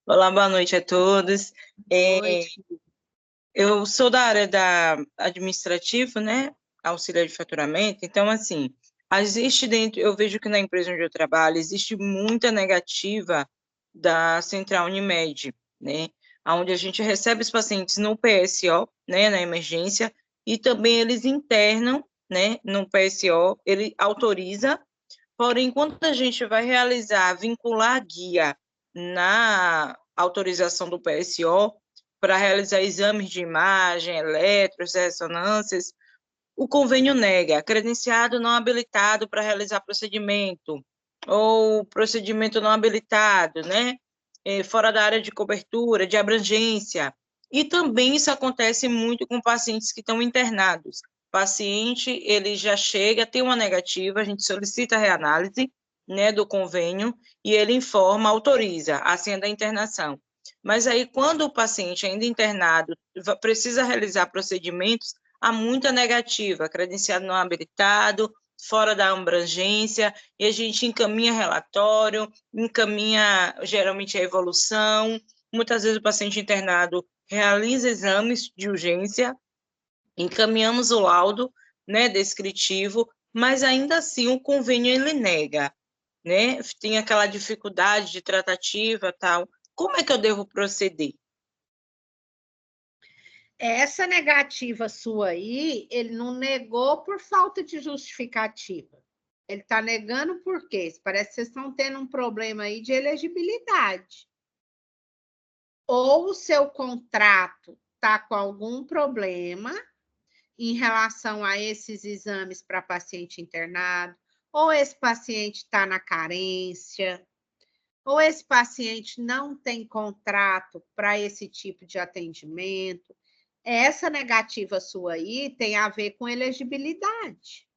Olá, boa noite a todos. Noite. Eu sou da área da administrativa, né? Auxiliar de faturamento. Então, assim, existe dentro, eu vejo que na empresa onde eu trabalho, existe muita negativa da Central Unimed, né? Onde a gente recebe os pacientes no PSO, né? Na emergência, e também eles internam, né? No PSO, ele autoriza, porém, quando a gente vai realizar, vincular a guia na autorização do PSO, para realizar exames de imagem, eletros, ressonâncias, o convênio nega, credenciado não habilitado para realizar procedimento, ou procedimento não habilitado, né? Fora da área de cobertura, de abrangência. E também isso acontece muito com pacientes que estão internados. O paciente, ele já chega, tem uma negativa, a gente solicita a reanálise, né, do convênio, e ele informa, autoriza a senha da internação. Mas aí, quando o paciente ainda internado precisa realizar procedimentos, há muita negativa, credenciado não habilitado, fora da abrangência, e a gente encaminha relatório, encaminha geralmente a evolução. Muitas vezes o paciente internado realiza exames de urgência, encaminhamos o laudo, né, descritivo, mas ainda assim o convênio ele nega, né? Tem aquela dificuldade de tratativa, tal. Como é que eu devo proceder? Essa negativa sua aí, ele não negou por falta de justificativa. Ele está negando por quê? Parece que vocês estão tendo um problema aí de elegibilidade. Ou o seu contrato está com algum problema em relação a esses exames para paciente internado, ou esse paciente está na carência, ou esse paciente não tem contrato para esse tipo de atendimento. Essa negativa sua aí tem a ver com elegibilidade.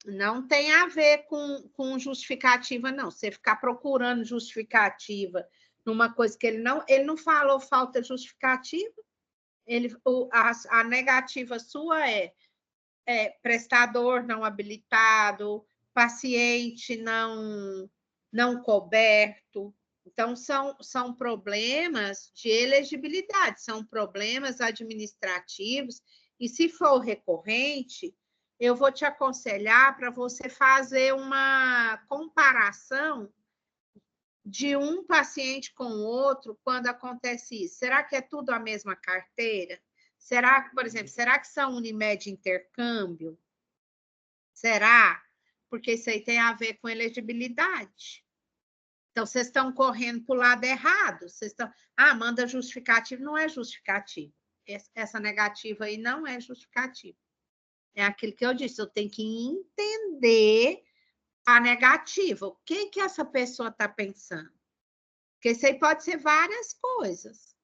Não tem a ver com justificativa, não. Você ficar procurando justificativa numa coisa que ele não falou falta justificativa. A negativa sua é prestador não habilitado, paciente não coberto. Então, são problemas de elegibilidade, são problemas administrativos, e se for recorrente, eu vou te aconselhar para você fazer uma comparação de um paciente com o outro quando acontece isso. Será que é tudo a mesma carteira? Será, por exemplo, será que são Unimed intercâmbio? Será? Porque isso aí tem a ver com elegibilidade. Então, vocês estão correndo para o lado errado. Vocês estão... manda justificativo. Não é justificativo. Essa negativa aí não é justificativa. É aquilo que eu disse. Eu tenho que entender a negativa. O que essa pessoa está pensando? Porque isso aí pode ser várias coisas.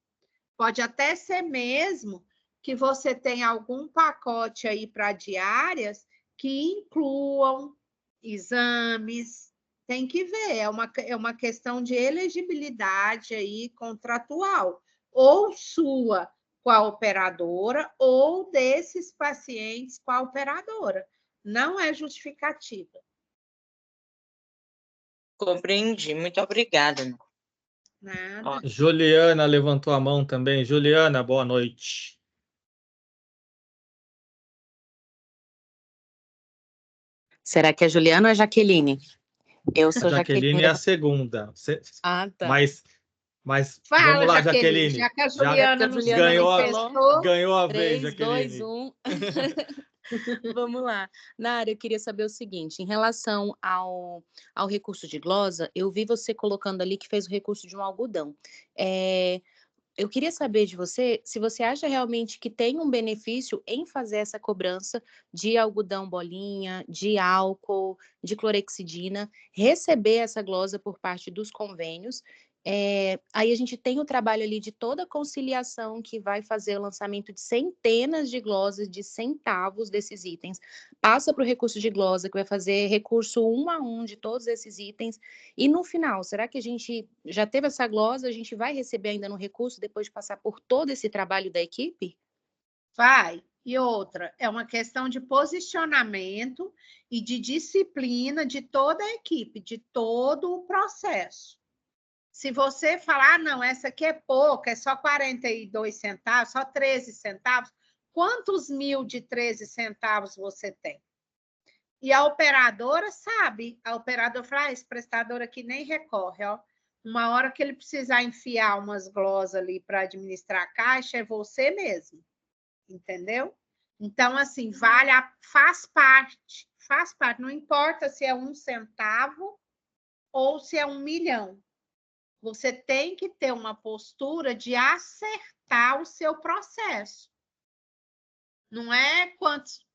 Pode até ser mesmo que você tenha algum pacote aí para diárias que incluam exames. Tem que ver, é uma questão de elegibilidade aí contratual, ou sua com a operadora, ou desses pacientes com a operadora. Não é justificativa. Compreendi, muito obrigada. Nada. Juliana levantou a mão também. Juliana, boa noite. Será que é Juliana ou é Jaqueline? Eu sou A Jaqueline é a segunda. Tá. Mas Fala, vamos lá, Jaqueline. Jaqueline. Já que a Juliana nos ganhou a vez, 3, Jaqueline. 2, 1. Vamos lá. Nara, eu queria saber o seguinte, em relação ao recurso de glosa, eu vi você colocando ali que fez o recurso de um algodão. eu queria saber de você se você acha realmente que tem um benefício em fazer essa cobrança de algodão bolinha, de álcool, de clorexidina, receber essa glosa por parte dos convênios. Aí a gente tem o trabalho ali de toda a conciliação que vai fazer o lançamento de centenas de glosas de centavos desses itens. Passa para o recurso de glosa, que vai fazer recurso 1 a 1 de todos esses itens. E no final, será que a gente já teve essa glosa, a gente vai receber ainda no recurso depois de passar por todo esse trabalho da equipe? Vai. E outra, é uma questão de posicionamento e de disciplina de toda a equipe, de todo o processo. Se você falar, não, essa aqui é pouca, é só 42 centavos, só 13 centavos, quantos mil de 13 centavos você tem? E a operadora sabe, a operadora fala, esse prestador aqui nem recorre, ó. Uma hora que ele precisar enfiar umas glosas ali para administrar a caixa, é você mesmo, entendeu? Então, assim, faz parte, não importa se é 1 centavo ou se é 1 milhão. Você tem que ter uma postura de acertar o seu processo. Não é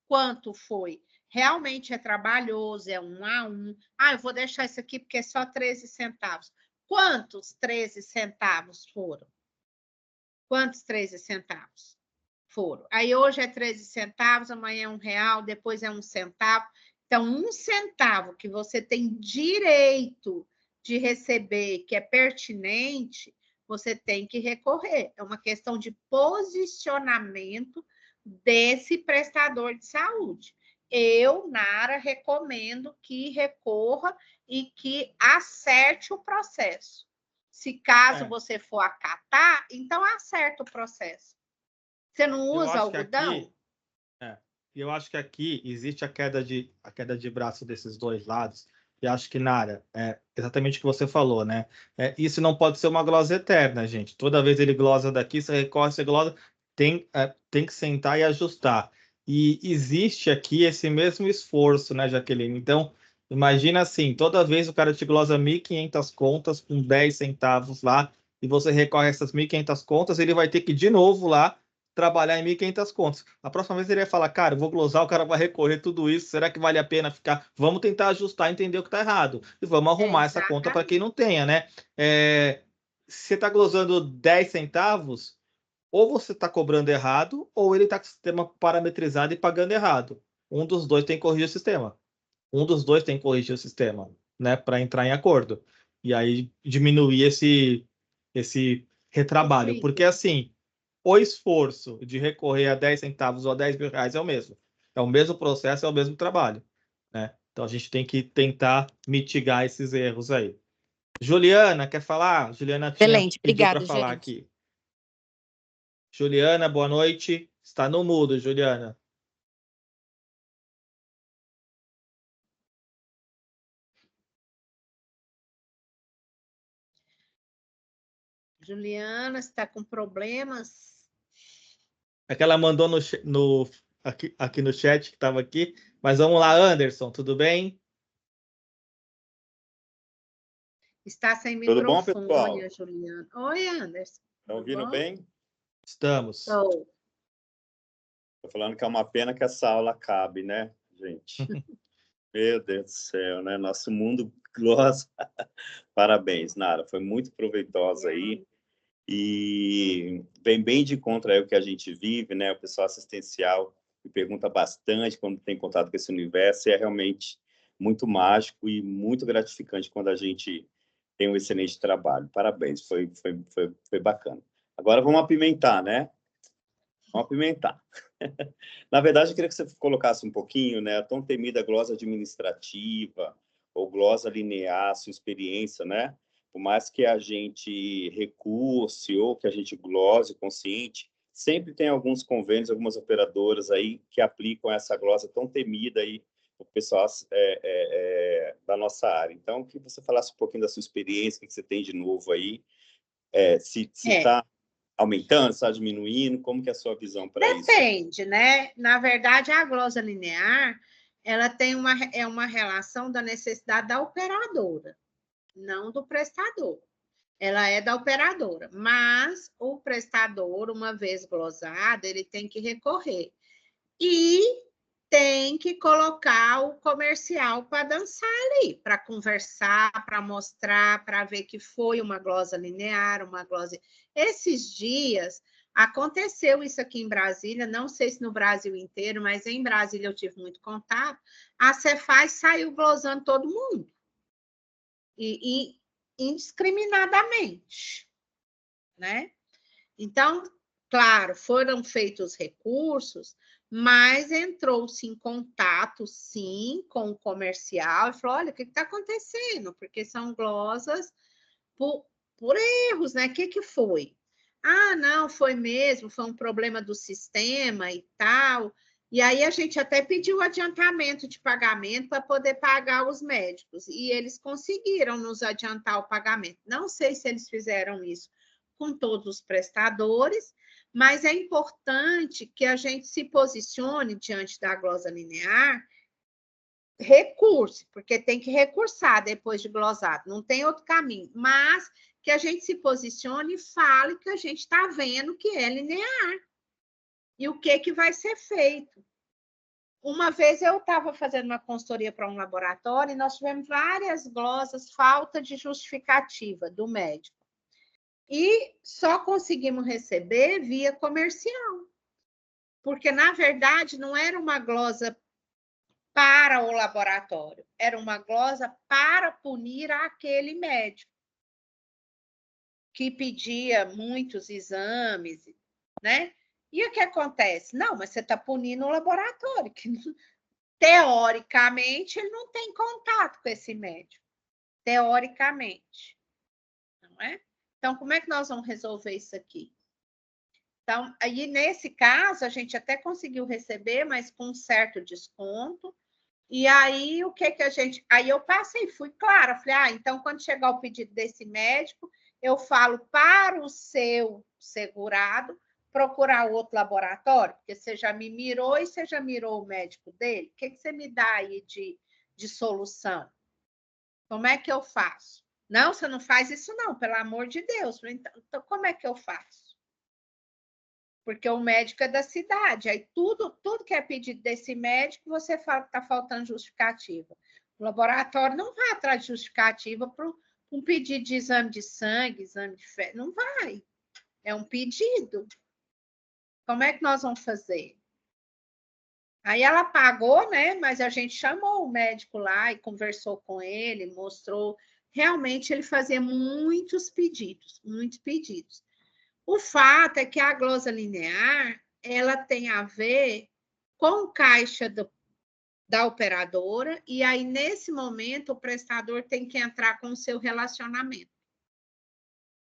quanto foi. Realmente é trabalhoso, é 1 a 1. Eu vou deixar isso aqui porque é só 13 centavos. Quantos 13 centavos foram? Quantos 13 centavos foram? Aí hoje é 13 centavos, amanhã é R$1, depois é 1 centavo. Então, 1 centavo que você tem direito de receber, que é pertinente, você tem que recorrer. É uma questão de posicionamento desse prestador de saúde. Eu, Nara, recomendo que recorra e que acerte o processo. Se caso você for acatar, então acerta o processo. Você não usa algodão? Eu acho que aqui existe a queda de braço desses dois lados. E acho que, Nara, é exatamente o que você falou, né? Isso não pode ser uma glosa eterna, gente. Toda vez ele glosa daqui, você recorre, você glosa, tem que sentar e ajustar. E existe aqui esse mesmo esforço, né, Jaqueline? Então, imagina assim, toda vez o cara te glosa 1.500 contas com 10 centavos lá, e você recorre a essas 1.500 contas, ele vai ter que, de novo, lá, trabalhar em 1.500 contas. A próxima vez ele vai falar, cara, eu vou glosar, o cara vai recorrer tudo isso, será que vale a pena ficar? Vamos tentar ajustar, entender o que está errado. E vamos arrumar essa conta para quem não tenha, né? Se você está glosando 10 centavos, ou você está cobrando errado, ou ele está com o sistema parametrizado e pagando errado. Um dos dois tem que corrigir o sistema. Né? Para entrar em acordo. E aí diminuir esse retrabalho. Porque assim, o esforço de recorrer a 10 centavos ou a 10 mil reais é o mesmo. É o mesmo processo, é o mesmo trabalho. Né? Então a gente tem que tentar mitigar esses erros aí. Juliana, quer falar? Juliana Excelente, pediu obrigada, para falar gente. aqui. Juliana, boa noite. Está no mudo, Juliana. Juliana, você está com problemas? É que ela mandou aqui no chat que estava aqui. Mas vamos lá, Anderson, tudo bem? Está sem Tudo bom, microfone, pessoal? Juliana. Oi, Anderson. Estão ouvindo bem? Estamos. Estou falando que é uma pena que essa aula acabe, né, gente? Meu Deus do céu, né? Nosso mundo glosa. Parabéns, Nara. Foi muito proveitosa aí. E vem bem de encontro aí o que a gente vive, né? O pessoal assistencial me pergunta bastante quando tem contato com esse universo. E é realmente muito mágico e muito gratificante quando a gente tem um excelente trabalho. Parabéns, foi bacana. Agora vamos apimentar, né? Vamos apimentar. Na verdade, eu queria que você colocasse um pouquinho, né, a tão temida glosa administrativa ou glosa linear, sua experiência, né? Por mais que a gente recurse ou que a gente glose consciente, sempre tem alguns convênios, algumas operadoras aí que aplicam essa glosa tão temida aí o pessoal da nossa área. Então, que você falasse um pouquinho da sua experiência, o que você tem de novo aí, se está aumentando, está diminuindo, como que é a sua visão para isso? Depende, né? Na verdade, a glosa linear, ela tem uma relação da necessidade da operadora, não do prestador. Ela é da operadora, mas o prestador, uma vez glosado, ele tem que recorrer. E tem que colocar o comercial para dançar ali, para conversar, para mostrar, para ver que foi uma glosa linear, uma glosa... Esses dias aconteceu isso aqui em Brasília, não sei se no Brasil inteiro, mas em Brasília eu tive muito contato, a Cefaz saiu glosando todo mundo. E indiscriminadamente, né? Então, claro, foram feitos recursos, mas entrou-se em contato, sim, com o comercial e falou, olha, o que está acontecendo? Porque são glosas por erros, né? O que foi? Ah, não, foi mesmo, foi um problema do sistema e tal. E aí a gente até pediu adiantamento de pagamento para poder pagar os médicos. E eles conseguiram nos adiantar o pagamento. Não sei se eles fizeram isso com todos os prestadores, mas é importante que a gente se posicione diante da glosa linear, recurse, porque tem que recursar depois de glosado, não tem outro caminho, mas que a gente se posicione e fale que a gente está vendo que é linear e o que vai ser feito. Uma vez eu estava fazendo uma consultoria para um laboratório e nós tivemos várias glosas, falta de justificativa do médico. E só conseguimos receber via comercial. Porque, na verdade, não era uma glosa para o laboratório, era uma glosa para punir aquele médico que pedia muitos exames, né? E o que acontece? Não, mas você está punindo o laboratório, que teoricamente ele não tem contato com esse médico. Teoricamente. Não é? Então, como é que nós vamos resolver isso aqui? Então, aí nesse caso, a gente até conseguiu receber, mas com um certo desconto. E aí, o que a gente... Aí eu passei, fui clara, falei, então, quando chegar o pedido desse médico, eu falo para o seu segurado procurar outro laboratório, porque você já me mirou e você já mirou o médico dele. O que você me dá aí de solução? Como é que eu faço? Não, você não faz isso não, pelo amor de Deus. Então como é que eu faço? Porque o médico é da cidade. Aí tudo que é pedido desse médico, você fala que está faltando justificativa. O laboratório não vai atrás de justificativa para um pedido de exame de sangue, exame de fezes. Não vai. É um pedido. Como é que nós vamos fazer? Aí ela pagou, né? Mas a gente chamou o médico lá e conversou com ele, mostrou. Realmente ele fazia muitos pedidos, muitos pedidos. O fato é que a glosa linear, ela tem a ver com caixa da operadora, e aí, nesse momento, o prestador tem que entrar com o seu relacionamento.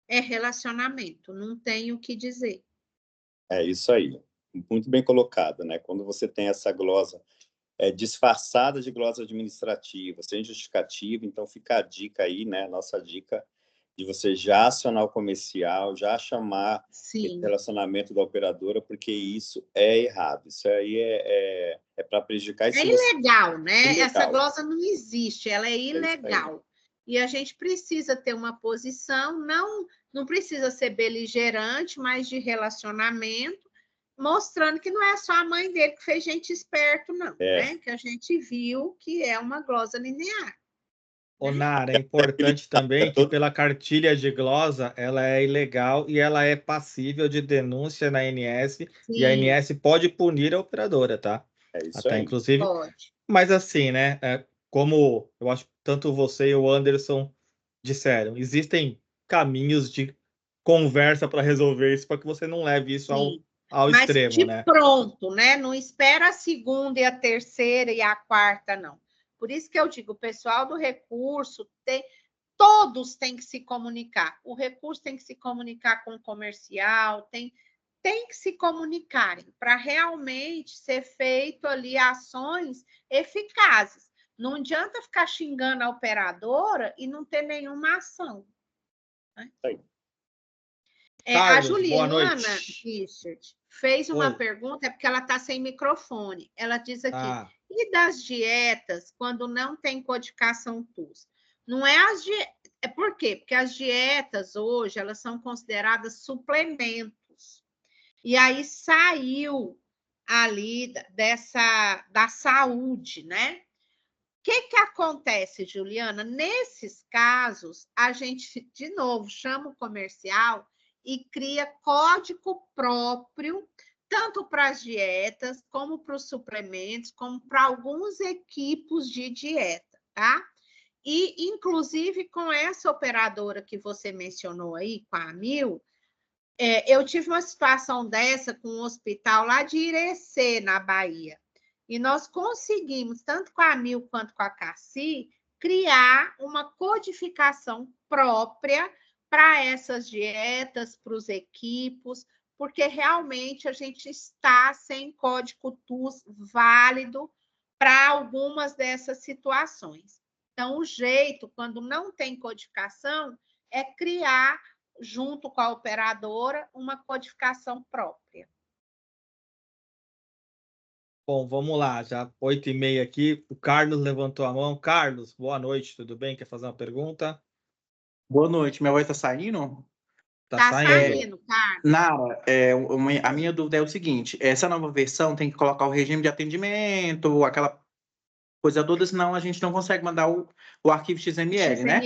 É relacionamento, não tem o que dizer. É isso aí, muito bem colocado, né? Quando você tem essa glosa disfarçada de glosa administrativa, sem justificativa, então fica a dica aí, né? Nossa dica de você já acionar o comercial, já chamar esse relacionamento da operadora, porque isso é errado. Isso aí é para prejudicar. É ilegal, né? Ilegal. Essa glosa não existe, ela é ilegal. E a gente precisa ter uma posição, não precisa ser beligerante, mas de relacionamento, mostrando que não é só a mãe dele que fez gente esperto, não, né? Que a gente viu que é uma glosa linear. Ô, Nara, é importante também que pela cartilha de glosa, ela é ilegal e ela é passível de denúncia na ANS, sim, e a ANS pode punir a operadora, tá? É isso até aí. Inclusive. Pode. Mas assim, né? Como eu acho que tanto você e o Anderson disseram, existem caminhos de conversa para resolver isso, para que você não leve isso ao Mas extremo, de né? pronto, né? Não espera a segunda e a terceira e a quarta, não. Por isso que eu digo, o pessoal do recurso, todos têm que se comunicar. O recurso tem que se comunicar com o comercial, tem que se comunicarem para realmente ser feito ali ações eficazes. Não adianta ficar xingando a operadora e não ter nenhuma ação. Né? Carlos, a Juliana, boa noite. Richard, fez uma pergunta, porque ela está sem microfone. Ela diz aqui, e das dietas, quando não tem codificação TUS? Não é Por quê? Porque as dietas hoje, elas são consideradas suplementos. E aí saiu ali da saúde, né? O que acontece, Juliana? Nesses casos, a gente, de novo, chama o comercial e cria código próprio, tanto para as dietas, como para os suplementos, como para alguns equipos de dieta, tá? E, inclusive, com essa operadora que você mencionou aí, com a Amil, eu tive uma situação dessa com um hospital lá de Irecê, na Bahia. E nós conseguimos, tanto com a Amil quanto com a Cassi, criar uma codificação própria para essas dietas, para os equipos, porque realmente a gente está sem código TUS válido para algumas dessas situações. Então, o jeito, quando não tem codificação, é criar, junto com a operadora, uma codificação própria. Bom, vamos lá, já 8h30 aqui. O Carlos levantou a mão. Carlos, boa noite, tudo bem? Quer fazer uma pergunta? Boa noite, minha voz tá saindo? Tá saindo? Carlos. Nara, a minha dúvida é o seguinte, essa nova versão tem que colocar o regime de atendimento, aquela coisa toda, senão a gente não consegue mandar o arquivo XML, né?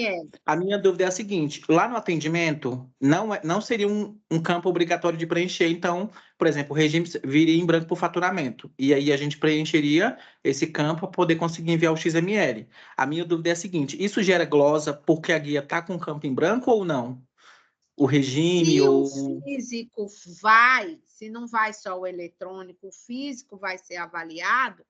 A minha dúvida é a seguinte, lá no atendimento, não seria um campo obrigatório de preencher, então, por exemplo, o regime viria em branco por faturamento, e aí a gente preencheria esse campo para poder conseguir enviar o XML. A minha dúvida é a seguinte, isso gera glosa porque a guia está com o campo em branco ou não? O regime ou... Se o físico vai, se não vai só o eletrônico, o físico vai ser avaliado,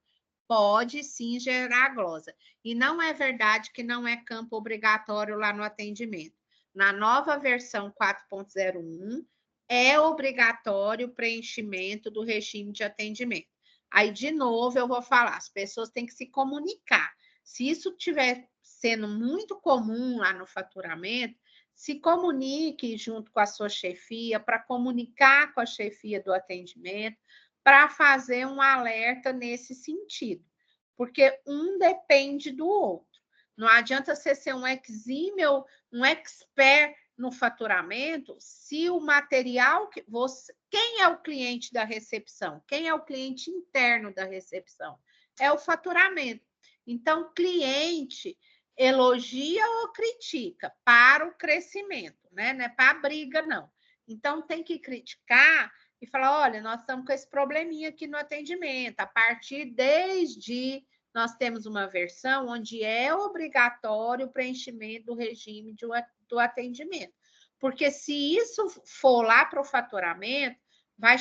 pode sim gerar glosa. E não é verdade que não é campo obrigatório lá no atendimento. Na nova versão 4.01, é obrigatório o preenchimento do regime de atendimento. Aí, de novo, eu vou falar, as pessoas têm que se comunicar. Se isso estiver sendo muito comum lá no faturamento, se comunique junto com a sua chefia para comunicar com a chefia do atendimento, para fazer um alerta nesse sentido, porque um depende do outro. Não adianta você ser um exímio, um expert no faturamento, se o material que você... Quem é o cliente da recepção? Quem é o cliente interno da recepção? É o faturamento. Então, cliente elogia ou critica para o crescimento, né? Não é para a briga, não. Então, tem que criticar e falar, olha, nós estamos com esse probleminha aqui no atendimento, a partir desde nós temos uma versão onde é obrigatório o preenchimento do regime do atendimento. Porque se isso for lá para o faturamento, vai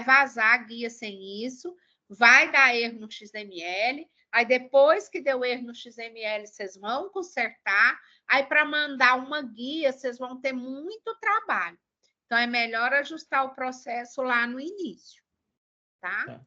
vazar a guia sem isso, vai dar erro no XML, aí depois que deu erro no XML, vocês vão consertar, aí para mandar uma guia, vocês vão ter muito trabalho. Então, é melhor ajustar o processo lá no início, tá?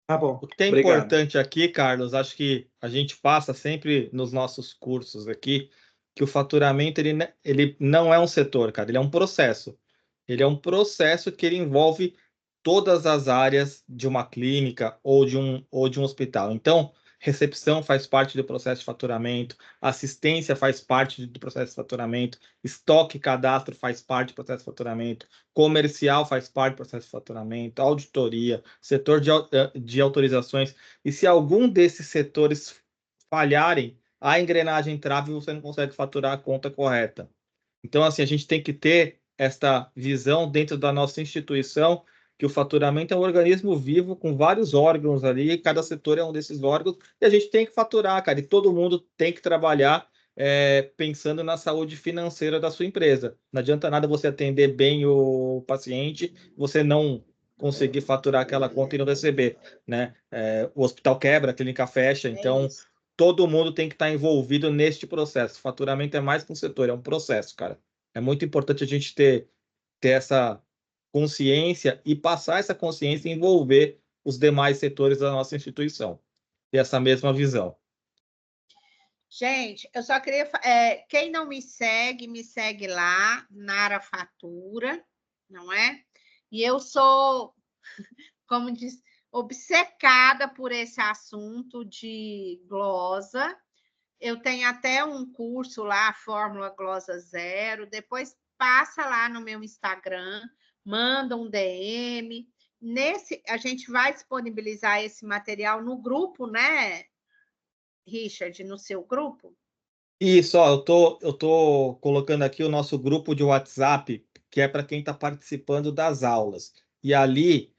Tá bom. O que é importante aqui, Carlos, acho que a gente passa sempre nos nossos cursos aqui, que o faturamento ele não é um setor, cara, ele é um processo. Ele é um processo que ele envolve todas as áreas de uma clínica ou de um hospital. Então, recepção faz parte do processo de faturamento, assistência faz parte do processo de faturamento, estoque e cadastro faz parte do processo de faturamento, comercial faz parte do processo de faturamento, auditoria, setor de autorizações. E se algum desses setores falharem, a engrenagem trava e você não consegue faturar a conta correta. Então, assim, a gente tem que ter esta visão dentro da nossa instituição, que o faturamento é um organismo vivo com vários órgãos ali, cada setor é um desses órgãos, e a gente tem que faturar, cara, e todo mundo tem que trabalhar pensando na saúde financeira da sua empresa. Não adianta nada você atender bem o paciente, você não conseguir faturar aquela conta e não receber, né? O hospital quebra, a clínica fecha, então todo mundo tem que estar envolvido neste processo. Faturamento é mais que um setor, é um processo, cara. É muito importante a gente ter essa consciência e passar essa consciência e envolver os demais setores da nossa instituição. Ter essa mesma visão. Gente, eu só queria... quem não me segue lá, Nara Fatura, não é? E eu sou, como diz, obcecada por esse assunto de glosa. Eu tenho até um curso lá, Fórmula Glosa Zero. Depois passa lá no meu Instagram, manda um DM. A gente vai disponibilizar esse material no grupo, né, Richard, no seu grupo? Isso, ó, eu tô colocando aqui o nosso grupo de WhatsApp, que é para quem está participando das aulas. E ali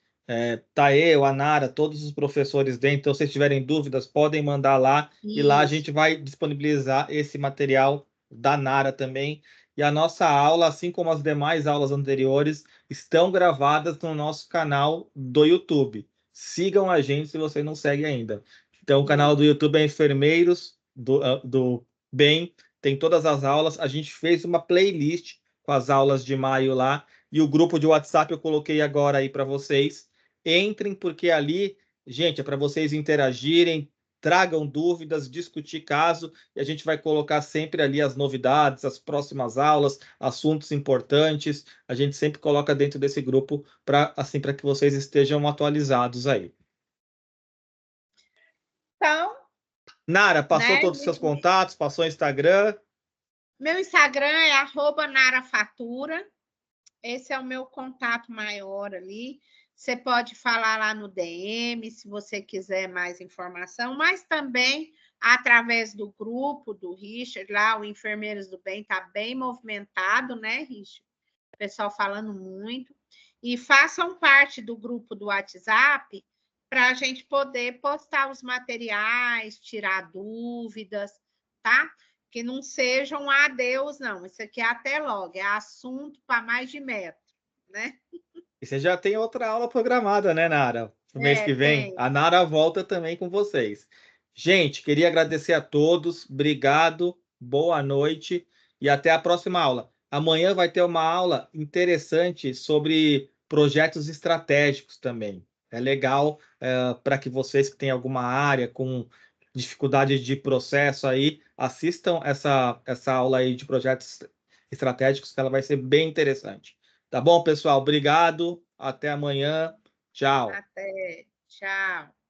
tá eu, a Nara, todos os professores dentro. Então, se vocês tiverem dúvidas, podem mandar lá. E lá a gente vai disponibilizar esse material da Nara também. E a nossa aula, assim como as demais aulas anteriores, estão gravadas no nosso canal do YouTube. Sigam a gente se você não segue ainda. Então, o canal do YouTube é Enfermeiros do Bem, tem todas as aulas. A gente fez uma playlist com as aulas de maio lá. E o grupo de WhatsApp eu coloquei agora aí para vocês. Entrem, porque ali, gente, é para vocês interagirem, tragam dúvidas, discutir caso, e a gente vai colocar sempre ali as novidades, as próximas aulas, assuntos importantes. A gente sempre coloca dentro desse grupo para assim, para que vocês estejam atualizados aí. Então, Nara, passou todos os seus contatos, passou o Instagram? Meu Instagram é @narafatura. Esse é o meu contato maior ali. Você pode falar lá no DM, se você quiser mais informação, mas também através do grupo do Richard, lá o Enfermeiros do Bem está bem movimentado, né, Richard? O pessoal falando muito. E façam parte do grupo do WhatsApp para a gente poder postar os materiais, tirar dúvidas, tá? Que não sejam adeus, não. Isso aqui é até logo, é assunto para mais de metro, né? E você já tem outra aula programada, né, Nara? No mês que vem. Tem. A Nara volta também com vocês. Gente, queria agradecer a todos. Obrigado, boa noite e até a próxima aula. Amanhã vai ter uma aula interessante sobre projetos estratégicos também. É legal para que vocês que têm alguma área com dificuldade de processo aí, assistam essa aula aí de projetos estratégicos, que ela vai ser bem interessante. Tá bom, pessoal? Obrigado. Até amanhã. Tchau. Até. Tchau.